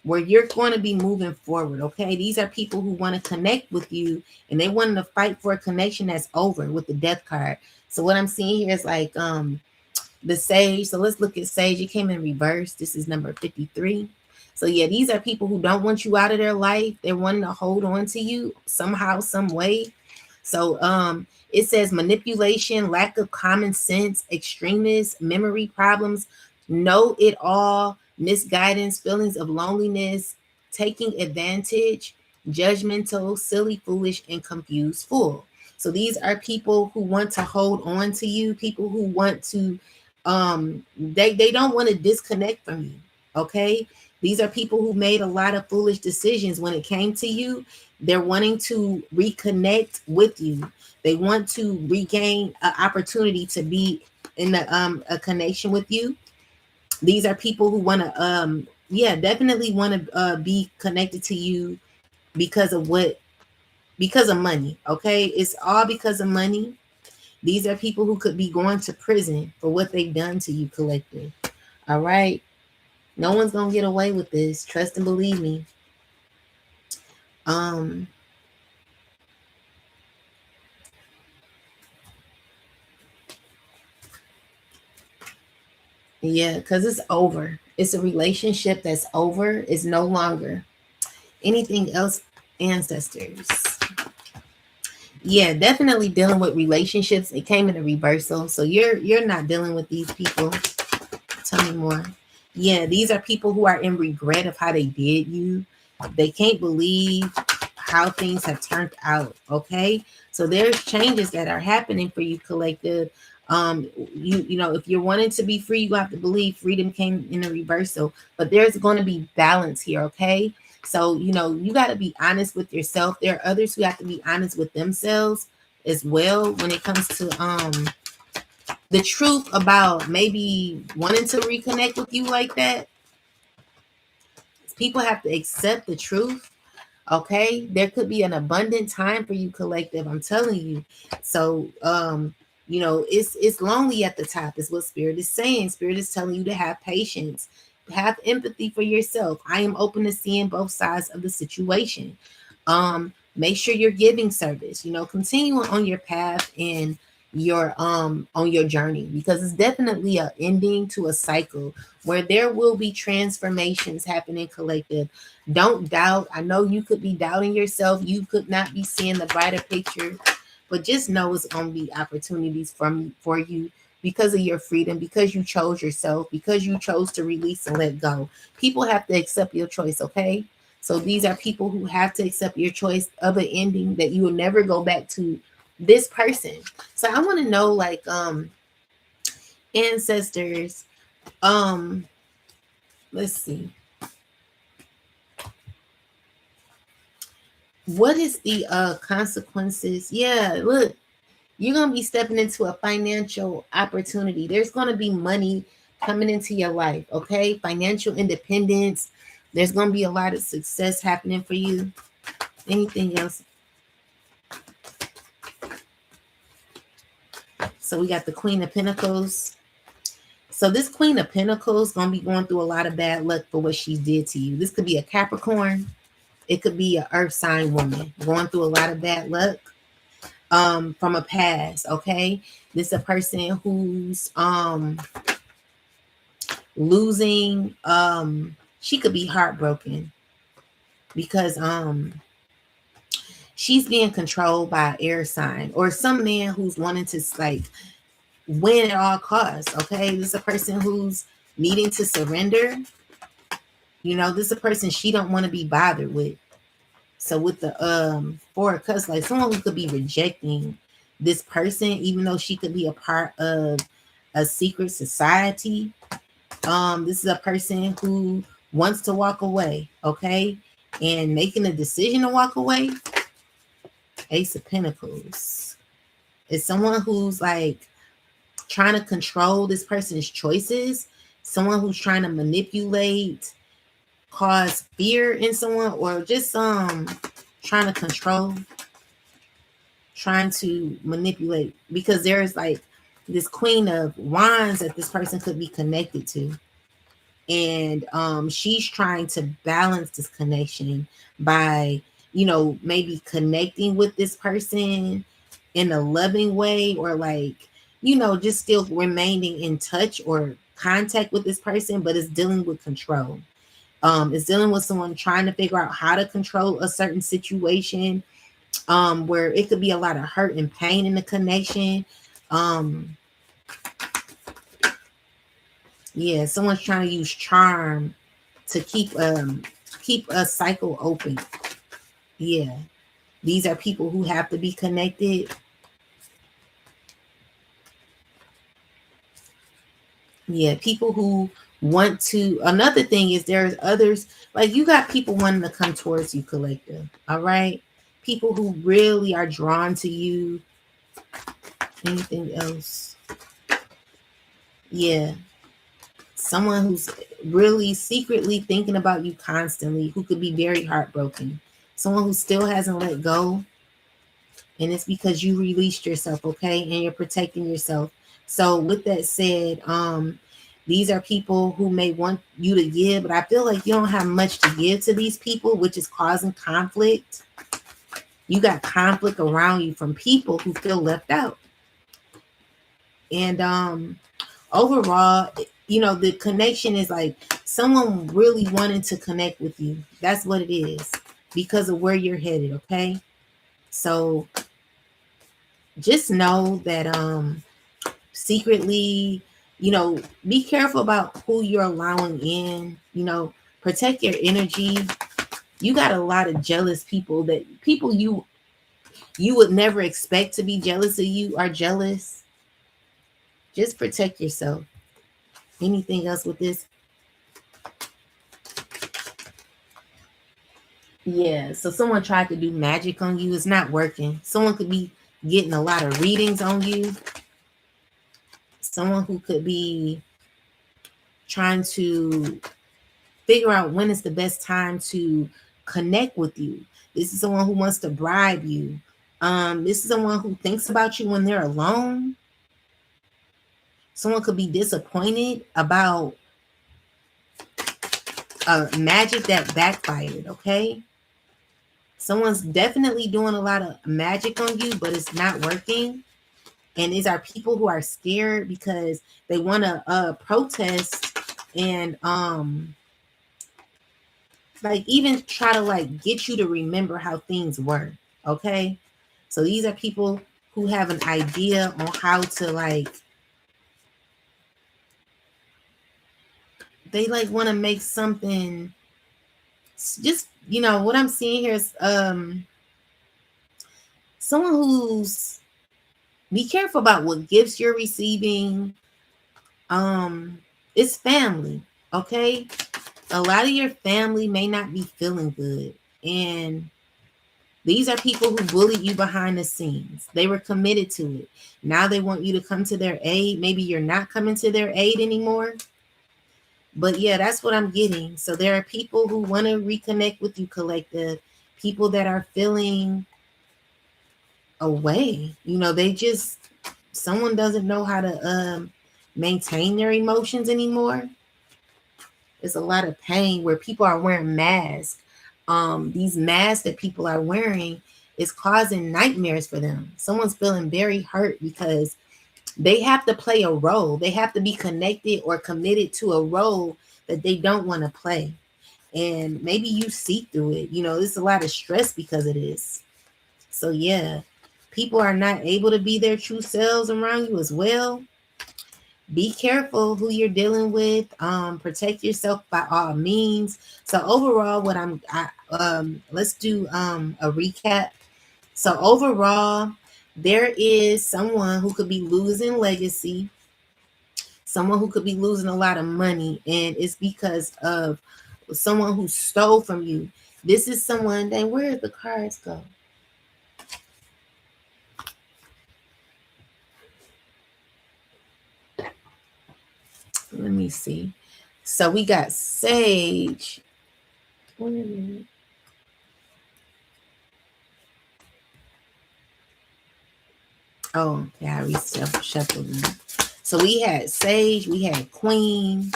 where you're going to be moving forward. Okay. These are people who want to connect with you, and they want to fight for a connection that's over with the Death card. So what I'm seeing here is like the Sage. So let's look at Sage. It came in reverse. This is number 53. So yeah, these are people who don't want you out of their life. They're wanting to hold on to you somehow, some way. So it says manipulation, lack of common sense, extremists, memory problems, know it all, misguidance, feelings of loneliness, taking advantage, judgmental, silly, foolish, and confused fool. So these are people who want to hold on to you, people who want to they don't want to disconnect from you. Okay. These are people who made a lot of foolish decisions when it came to you. They're wanting to reconnect with you. They want to regain an opportunity to be in a connection with you. These are people who want to definitely want to be connected to you because of money. Okay. It's all because of money. These are people who could be going to prison for what they've done to you, collective. All right. No one's going to get away with this. Trust and believe me. Yeah, because it's over. It's a relationship that's over. It's no longer. Anything else, ancestors? Yeah, definitely dealing with relationships. It came in a reversal. So you're not dealing with these people. Tell me more. Yeah, these are people who are in regret of how they did you. They can't believe how things have turned out. Okay. So there's changes that are happening for you, collective. You know, if you're wanting to be free, you have to believe freedom came in a reversal, but there's going to be balance here. Okay. So, you know, you got to be honest with yourself. There are others who have to be honest with themselves as well when it comes to the truth about maybe wanting to reconnect with you like that. People have to accept the truth. Okay, there could be an abundant time for you, collective. I'm telling you. So you know, it's lonely at the top is what Spirit is saying. Spirit is telling you to have patience, have empathy for yourself. I am open to seeing both sides of the situation. Make sure you're giving service, you know, continue on your path and your on your journey, because it's definitely an ending to a cycle where there will be transformations happening, collective. Don't doubt. I know you could be doubting yourself. You could not be seeing the brighter picture, but just know it's going to be opportunities for you because of your freedom, because you chose yourself, because you chose to release and let go. People have to accept your choice, okay? So these are people who have to accept your choice of an ending that you will never go back to this person. So I want to know, like, ancestors, let's see. What is the consequences? Yeah, look, you're going to be stepping into a financial opportunity. There's going to be money coming into your life, okay? Financial independence. There's going to be a lot of success happening for you. Anything else? So we got the Queen of Pentacles. So this Queen of Pentacles going to be going through a lot of bad luck for what she did to you. This could be a Capricorn. It could be an earth sign woman going through a lot of bad luck from a past, okay? This is a person who's losing, she could be heartbroken because she's being controlled by an air sign or some man who's wanting to like win at all costs, okay? This is a person who's needing to surrender. You know, this is a person she don't want to be bothered with. So with the Four of Cups, like someone who could be rejecting this person, even though she could be a part of a secret society. This is a person who wants to walk away, okay? And making a decision to walk away. Ace of Pentacles. It's someone who's like trying to control this person's choices. Someone who's trying to manipulate, cause fear in someone, or just trying to control, trying to manipulate, because there's like this Queen of Wands that this person could be connected to, and she's trying to balance this connection by, you know, maybe connecting with this person in a loving way, or like, you know, just still remaining in touch or contact with this person, but it's dealing with control. It's dealing with someone trying to figure out how to control a certain situation, where it could be a lot of hurt and pain in the connection. Yeah, someone's trying to use charm to keep a cycle open. Yeah, these are people who have to be connected. Yeah, people who want to. Another thing is there's others, like you got people wanting to come towards you, collective. All right, people who really are drawn to you. Anything else? Yeah, someone who's really secretly thinking about you constantly, who could be very heartbroken. Someone who still hasn't let go, and it's because you released yourself, okay, and you're protecting yourself. So with that said, these are people who may want you to give, but I feel like you don't have much to give to these people, which is causing conflict. You got conflict around you from people who feel left out. And overall, you know, the connection is like someone really wanting to connect with you. That's what it is, because of where you're headed, okay? So just know that secretly, you know, be careful about who you're allowing in. You know, protect your energy. You got a lot of jealous people, that people you would never expect to be jealous of you are jealous. Just protect yourself. Anything else with this? Yeah, so someone tried to do magic on you. It's not working. Someone could be getting a lot of readings on you. Someone who could be trying to figure out when is the best time to connect with you. This is someone who wants to bribe you. This is someone who thinks about you when they're alone. Someone could be disappointed about magic that backfired, okay? Someone's definitely doing a lot of magic on you, but it's not working. And these are people who are scared because they want to protest and like even try to like get you to remember how things were, okay? So these are people who have an idea on how to like, they like want to make something, just, you know, what I'm seeing here is someone who's, be careful about what gifts you're receiving. It's family, okay? A lot of your family may not be feeling good, and these are people who bullied you behind the scenes. They were committed to it. Now they want you to come to their aid. Maybe you're not coming to their aid anymore. But yeah, that's what I'm getting. So there are people who want to reconnect with you, collective. People that are feeling away. They just, someone doesn't know how to maintain their emotions anymore. It's a lot of pain where people are wearing masks. These masks that people are wearing is causing nightmares for them. Someone's feeling very hurt because they have to play a role. They have to be connected or committed to a role that they don't want to play. And maybe you see through it. There's a lot of stress because of this. So yeah, people are not able to be their true selves around you as well. Be careful who you're dealing with. Protect yourself by all means. So overall, let's do a recap. So overall, there is someone who could be losing legacy, someone who could be losing a lot of money, and it's because of someone who stole from you. This is someone. Then where did the cards go? Let me see. So we got Sage. Wait a minute. Oh, yeah, I reshuffled them. So we had Sage, we had Queen,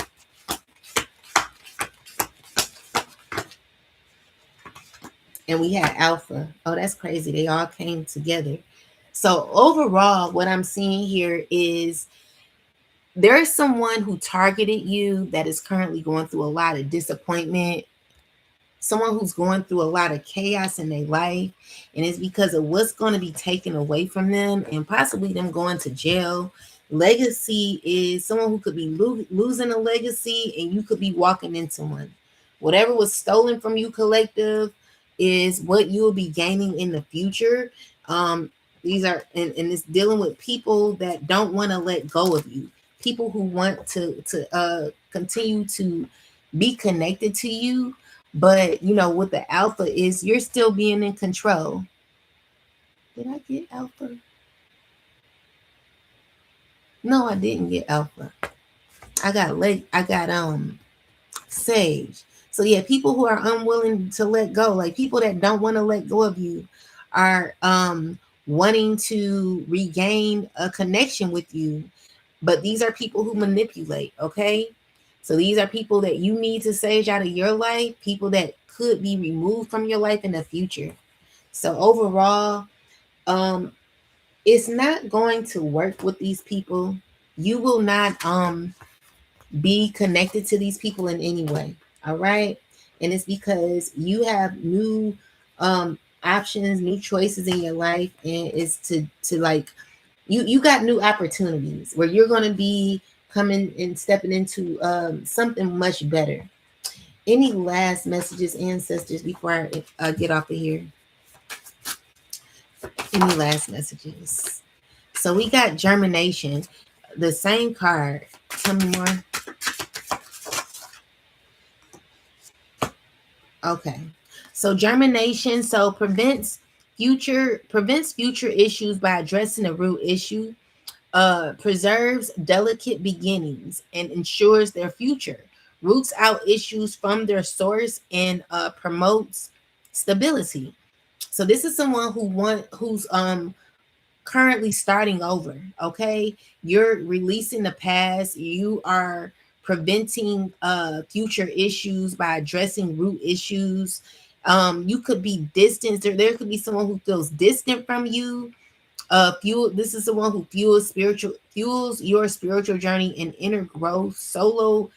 and we had Alpha. Oh, that's crazy. They all came together. So overall, what I'm seeing here is there's someone who targeted you that is currently going through a lot of disappointment, someone who's going through a lot of chaos in their life, and it's because of what's going to be taken away from them and possibly them going to jail. Legacy is someone who could be losing a legacy, and you could be walking into one. Whatever was stolen from you, collective, is what you'll be gaining in the future. These are, and it's dealing with people that don't want to let go of you, people who want to continue to be connected to you. But with the Alpha is you're still being in control. Did I get Alpha? No, I didn't get Alpha. I got Sage. So yeah, people who are unwilling to let go, like people that don't want to let go of you, are wanting to regain a connection with you. But these are people who manipulate, okay? So these are people that you need to sage out of your life, people that could be removed from your life in the future. So overall, it's not going to work with these people. You will not be connected to these people in any way. All right. And it's because you have new options, new choices in your life, and it's to like you got new opportunities where you're going to be coming and stepping into something much better. Any last messages, ancestors, before I get off of here? Any last messages? So we got germination, the same card. Tell me more. Okay. So germination, so prevents future issues by addressing the root issue, preserves delicate beginnings and ensures their future, roots out issues from their source, and promotes stability. So this is someone who's currently starting over. Okay, you're releasing the past. You are preventing future issues by addressing root issues. You could be distant. There could be someone who feels distant from you. This is someone who fuels your spiritual journey and inner growth. Solo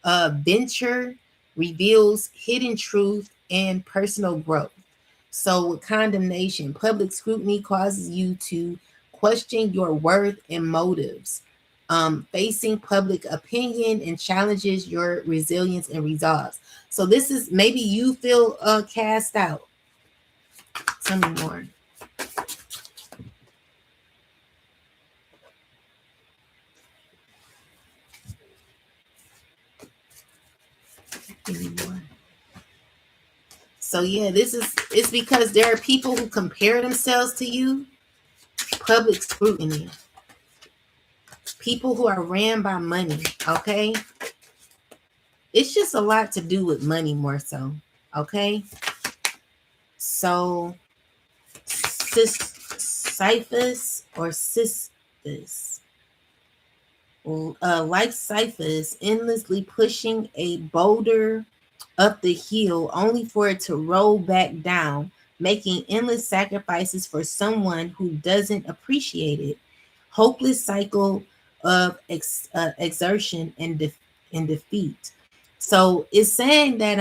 venture reveals hidden truth and personal growth. So with condemnation, public scrutiny causes you to question your worth and motives. Facing public opinion and challenges your resilience and resolve. So this is, maybe you feel cast out. Tell me more. Anymore. So yeah, it's because there are people who compare themselves to you. Public scrutiny. People who are ran by money. Okay. It's just a lot to do with money more so. Okay. So Sisyphus or Sisyphus, like Sisyphus, endlessly pushing a boulder up the hill only for it to roll back down, making endless sacrifices for someone who doesn't appreciate it. Hopeless cycle of exertion and defeat. So it's saying that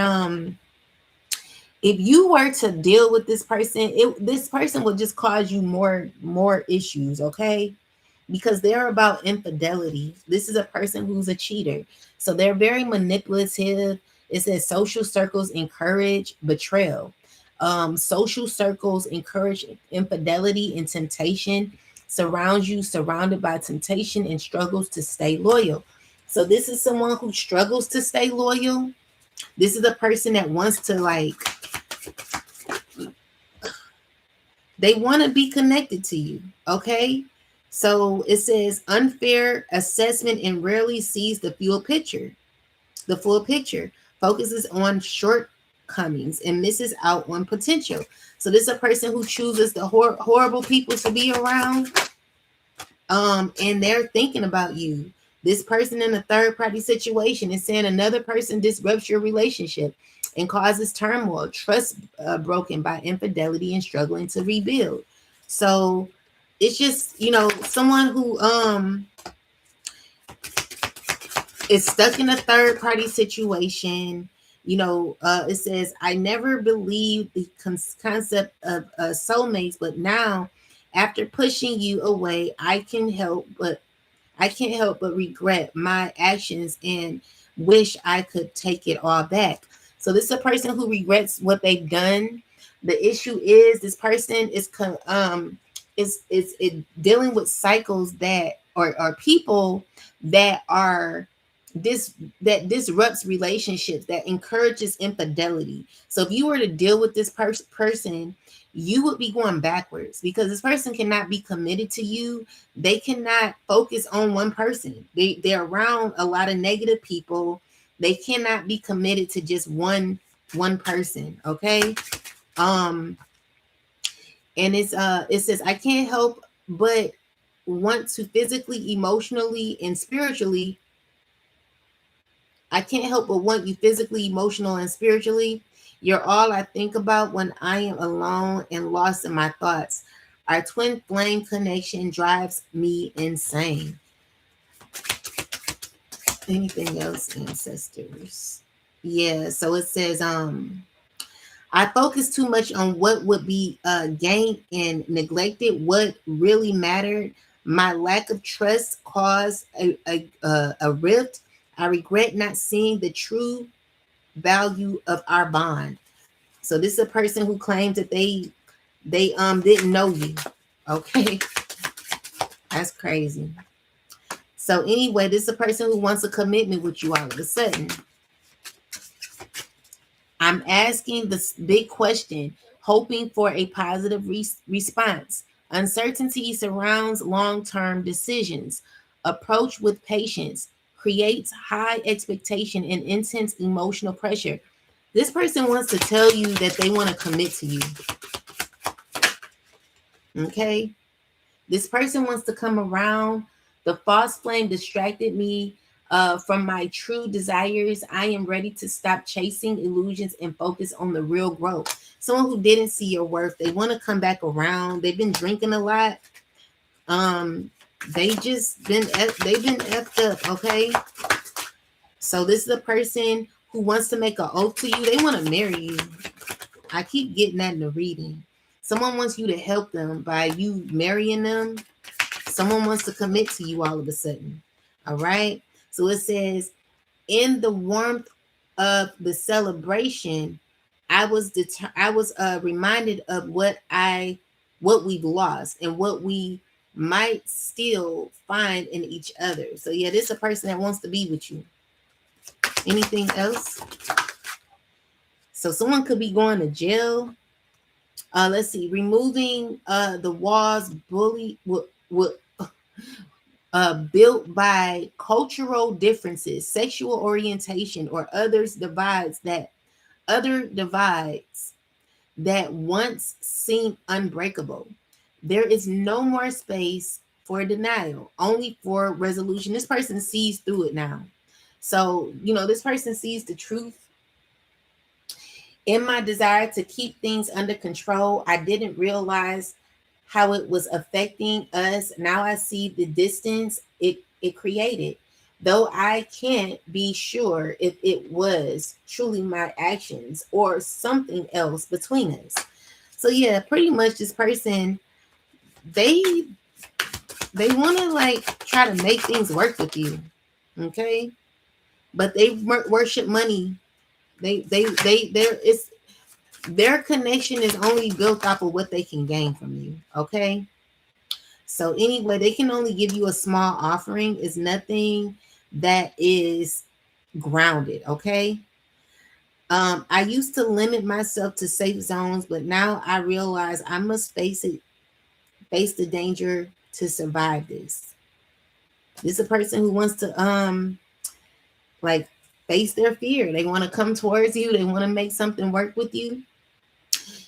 if you were to deal with this person, this person would just cause you more issues, okay? Because they're about infidelity. This is a person who's a cheater. So they're very manipulative. It says social circles encourage betrayal. Social circles encourage infidelity and temptation, surrounds you, surrounded by temptation and struggles to stay loyal. So this is someone who struggles to stay loyal. This is a person that wants to they want to be connected to you. Okay. So it says unfair assessment and rarely sees the full picture. The full picture focuses on shortcomings and misses out on potential. So this is a person who chooses the horrible people to be around. And they're thinking about you. This person in a third party situation is saying another person disrupts your relationship and causes turmoil, trust broken by infidelity and struggling to rebuild. So it's just, someone who is stuck in a third party situation. It says, I never believed the concept of soulmates, but now after pushing you away, I can't help but regret my actions and wish I could take it all back. So this is a person who regrets what they've done. The issue is this person is dealing with cycles that or people that are that disrupts relationships, that encourages infidelity. So if you were to deal with this person, you would be going backwards because this person cannot be committed to you. They cannot focus on one person. They're around a lot of negative people. They cannot be committed to just one person. Okay. And it says, I can't help but want to physically, emotionally, and spiritually. I can't help but want you physically, emotional, and spiritually. You're all I think about when I am alone and lost in my thoughts. Our twin flame connection drives me insane. Anything else, ancestors? Yeah, so it says, I focus too much on what would be gained and neglected what really mattered. My lack of trust caused a rift. I regret not seeing the true value of our bond. So this is a person who claims that they didn't know you. Okay. That's crazy. So anyway, this is a person who wants a commitment with you all of a sudden. I'm asking this big question, hoping for a positive response. Uncertainty surrounds long-term decisions. Approach with patience, creates high expectation and intense emotional pressure. This person wants to tell you that they want to commit to you. Okay? This person wants to come around. The false flame distracted me from my true desires. I am ready to stop chasing illusions and focus on the real growth. Someone who didn't see your worth, they want to come back around. They've been drinking a lot. They've been effed up, okay? So this is a person who wants to make an oath to you. They want to marry you. I keep getting that in the reading. Someone wants you to help them by you marrying them. Someone wants to commit to you all of a sudden. All right. So it says, in the warmth of the celebration, I was reminded of what we've lost and what we might still find in each other. So yeah, this is a person that wants to be with you. Anything else? So someone could be going to jail. Let's see, removing the walls, built by cultural differences, sexual orientation, or other divides that once seemed unbreakable. There is no more space for denial, only for resolution. This person sees through it now. So, this person sees the truth. In my desire to keep things under control, I didn't realize how it was affecting us. Now I see the distance it created. Though I can't be sure if it was truly my actions or something else between us. So yeah, pretty much this person, they they want to like try to make things work with you. Okay? But they worship money. It's their connection is only built off of what they can gain from you. Okay. So anyway, they can only give you a small offering. Is nothing that is grounded. Okay. I used to limit myself to safe zones, but now I realize I must face the danger to survive this. This is a person who wants to like face their fear. They want to come towards you. They want to make something work with you.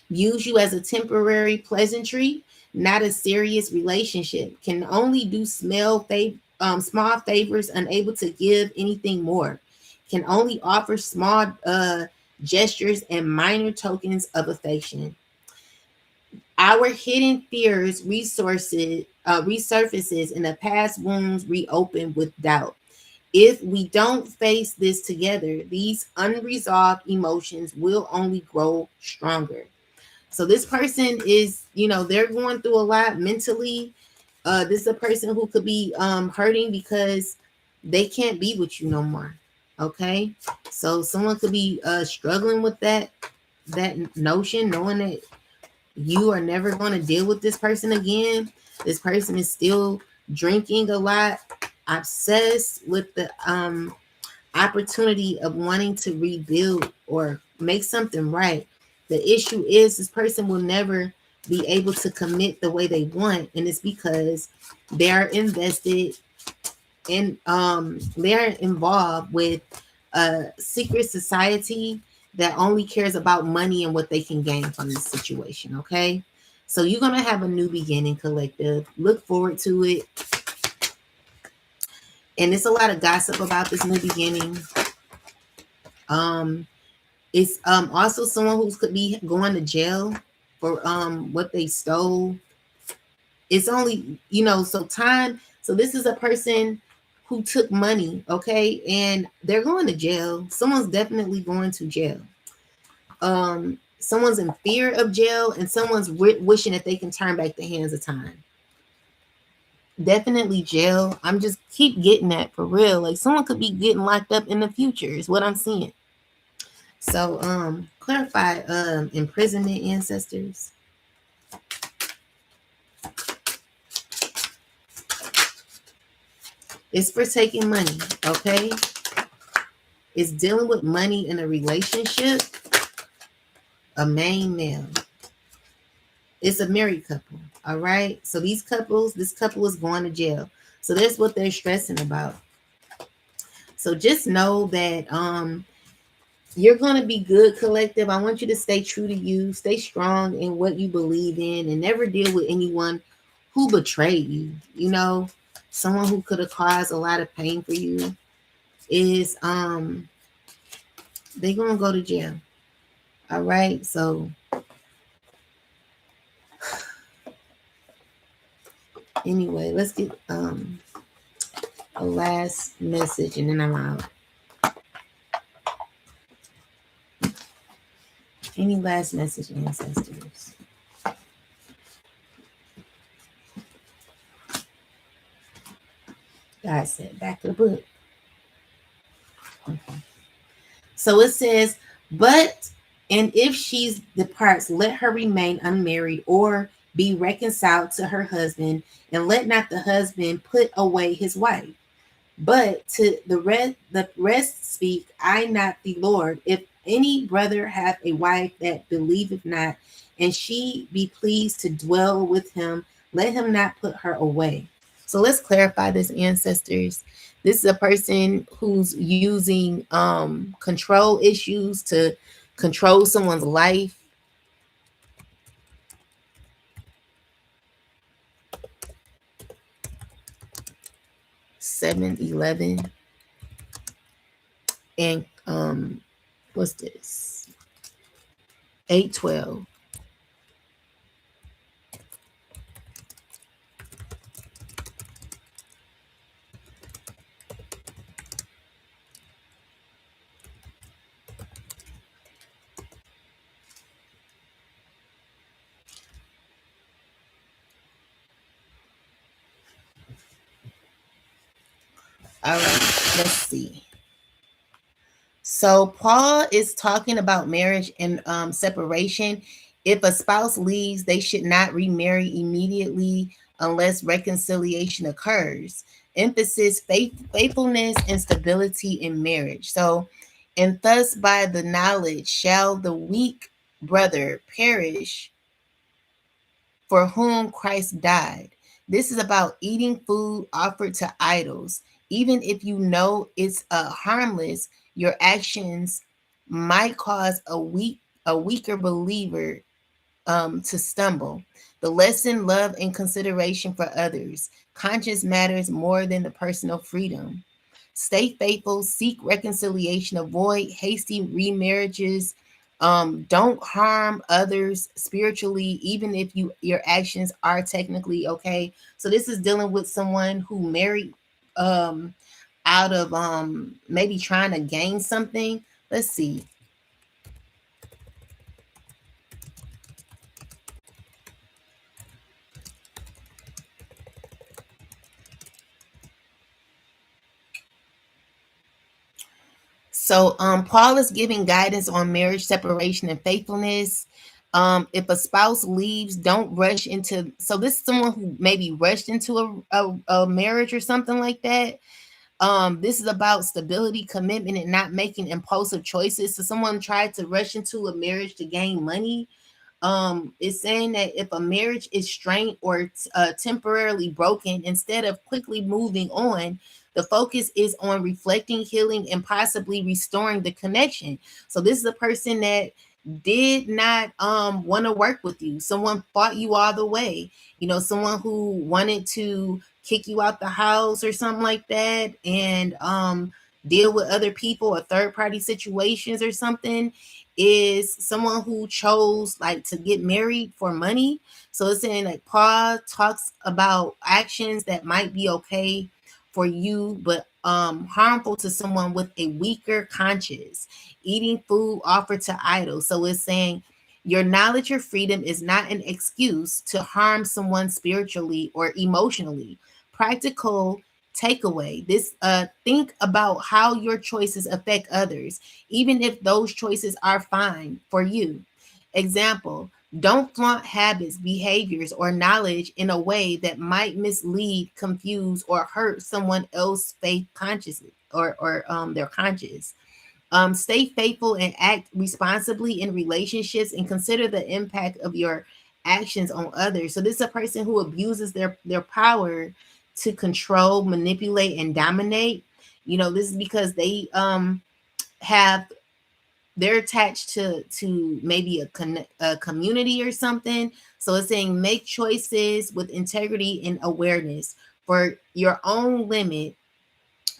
Use you as a temporary pleasantry, not a serious relationship. Can only do small favors, unable to give anything more. Can only offer small gestures and minor tokens of affection. Our hidden fears resurfaces, and the past wounds reopen with doubt. If we don't face this together, these unresolved emotions will only grow stronger. So this person is, they're going through a lot mentally. This is a person who could be hurting because they can't be with you no more. Okay. So someone could be struggling with that notion, knowing that you are never going to deal with this person again. This person is still drinking a lot, obsessed with the opportunity of wanting to rebuild or make something right. The issue is this person will never be able to commit the way they want, and it's because they're invested in they're involved with a secret society that only cares about money and what they can gain from this situation. Okay, so you're gonna have a new beginning, collective. Look forward to it. And it's a lot of gossip about this new beginning. It's also someone who could be going to jail for what they stole. It's only, so time. So this is a person who took money, okay, and they're going to jail. Someone's definitely going to jail. Someone's in fear of jail, and someone's wishing that they can turn back the hands of time. Definitely jail. I'm just keep getting that for real. Like someone could be getting locked up in the future is what I'm seeing. So clarify imprisonment, ancestors. It's for taking money, okay? It's dealing with money in a relationship. A main male. It's a married couple, all right? So this couple is going to jail. So that's what they're stressing about. So just know that you're going to be good, collective. I want you to stay true to you, stay strong in what you believe in, and never deal with anyone who betrayed you. Someone who could have caused a lot of pain for you is they're going to go to jail. All right? So anyway, let's get a last message and then I'm out. Any last message, ancestors? God said, back to the book. Okay. So it says, and if she departs, let her remain unmarried or be reconciled to her husband, and let not the husband put away his wife. But to the rest speak I, not the Lord. If any brother hath a wife that believeth not, and she be pleased to dwell with him, let him not put her away. So let's clarify this, ancestors. This is a person who's using control issues to control someone's life. Seven 11 and what's this? 8 12. All right, let's see. So Paul is talking about marriage and separation. If a spouse leaves, they should not remarry immediately unless reconciliation occurs. Emphasis faithfulness and stability in marriage. So, and thus by the knowledge shall the weak brother perish for whom Christ died. This is about eating food offered to idols. Even if you know it's harmless, your actions might cause a weaker believer to stumble. The lesson, love, and consideration for others. Conscience matters more than the personal freedom. Stay faithful, seek reconciliation, avoid hasty remarriages. Don't harm others spiritually, even if your actions are technically okay. So this is dealing with someone who married um out of maybe trying to gain something. Let's see. So Paul is giving guidance on marriage separation and faithfulness. If a spouse leaves, don't rush into. So this is someone who maybe rushed into a marriage or something like that. This is about stability, commitment, and not making impulsive choices. So someone tried to rush into a marriage to gain money. It's saying that if a marriage is strained or temporarily broken, instead of quickly moving on, the focus is on reflecting, healing, and possibly restoring the connection. So this is a person that did not want to work with you. Someone fought you all the way. You know, someone who wanted to kick you out the house or something like that, and deal with other people or third party situations or something, is someone who chose like to get married for money. So it's saying like Paul talks about actions that might be okay for you, but harmful to someone with a weaker conscience. Eating food offered to idols. So it's saying your knowledge or freedom is not an excuse to harm someone spiritually or emotionally. Practical takeaway. This think about how your choices affect others, even if those choices are fine for you. Example, don't flaunt habits, behaviors, or knowledge in a way that might mislead, confuse, or hurt someone else's faith consciously or their conscience. Stay faithful and act responsibly in relationships and consider the impact of your actions on others. So this is a person who abuses their power to control, manipulate, and dominate. You know, this is because they have they're attached to maybe a community or something. So it's saying make choices with integrity and awareness for your own limit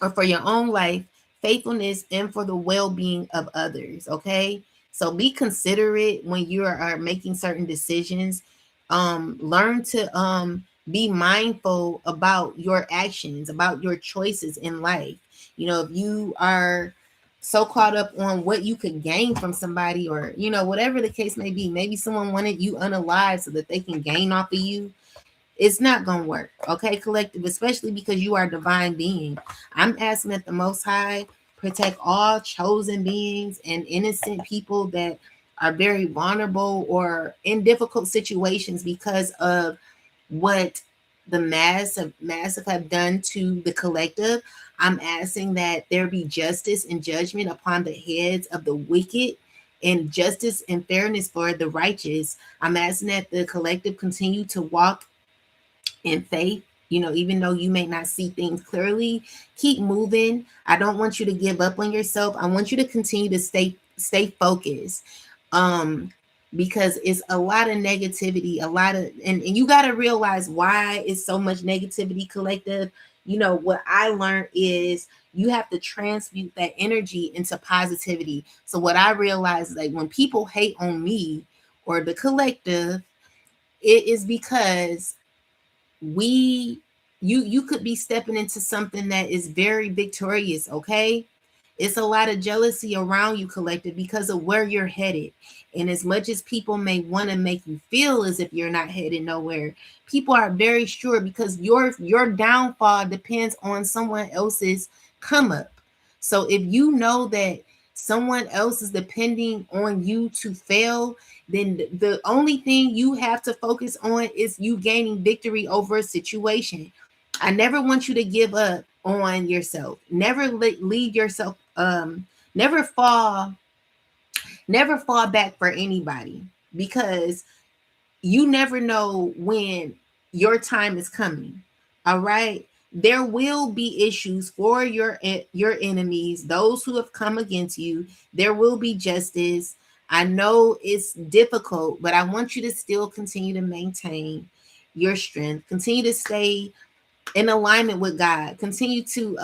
or for your own life, faithfulness, and for the well-being of others. Okay, so be considerate when you are making certain decisions. Learn to be mindful about your actions, about your choices in life. You know, if you are so caught up on what you could gain from somebody, or you know, whatever the case may be, maybe someone wanted you unalive so that they can gain off of you. It's not going to work. Okay, collective, especially because you are a divine being. I'm asking that the Most High protect all chosen beings and innocent people that are very vulnerable or in difficult situations because of what the massive have done to the collective. I'm asking that there be justice and judgment upon the heads of the wicked, and justice and fairness for the righteous. I'm asking that the collective continue to walk in faith, Even though you may not see things clearly, keep moving. I don't want you to give up on yourself. I want you to continue to stay focused. Um, because it's a lot of negativity, a lot of, and you got to realize why it's so much negativity, collective. What I learned is you have to transmute that energy into positivity. So what I realized is, like, when people hate on me or the collective, it is because we you could be stepping into something that is very victorious. Okay, it's a lot of jealousy around you, collective, because of where you're headed. And as much as people may want to make you feel as if you're not headed nowhere, people are very sure, because your downfall depends on someone else's come up. So if you know that someone else is depending on you to fail, then the only thing you have to focus on is you gaining victory over a situation. I never want you to give up on yourself. Never leave yourself, never fall back for anybody, because you never know when your time is coming. All right, there will be issues for your enemies, those who have come against you. There will be justice. I know it's difficult, but I want you to still continue to maintain your strength, continue to stay in alignment with God, continue to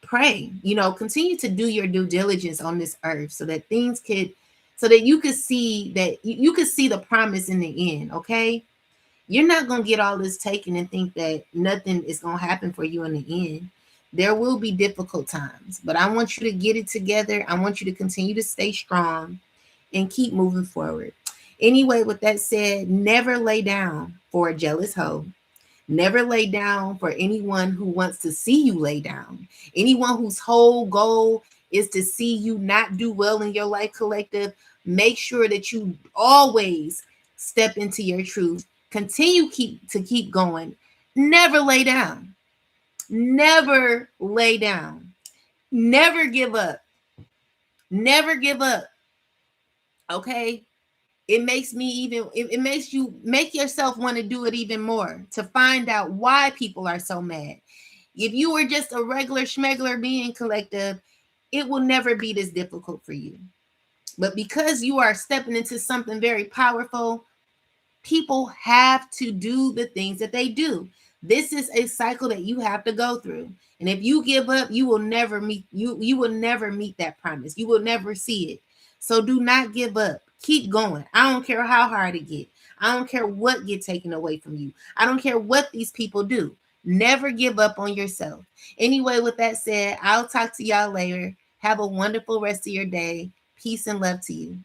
pray, continue to do your due diligence on this earth, so that you could see that you could see the promise in the end. Okay, you're not going to get all this taken and think that nothing is going to happen for you in the end. There will be difficult times, but I want you to get it together. I want you to continue to stay strong and keep moving forward. Anyway, with that said, never lay down for a jealous hoe. Never lay down for anyone who wants to see you lay down. Anyone whose whole goal is to see you not do well in your life, collective. Make sure that you always step into your truth. Continue to keep going. Never lay down. Never lay down. Never give up. Never give up. Okay? It makes you make yourself want to do it even more, to find out why people are so mad. If you were just a regular schmegler being, collective, it will never be this difficult for you. But because you are stepping into something very powerful, people have to do the things that they do. This is a cycle that you have to go through. And if you give up, you will never meet that promise. You will never see it. So do not give up. Keep going. I don't care how hard it gets. I don't care what gets taken away from you. I don't care what these people do. Never give up on yourself. Anyway, with that said, I'll talk to y'all later. Have a wonderful rest of your day. Peace and love to you.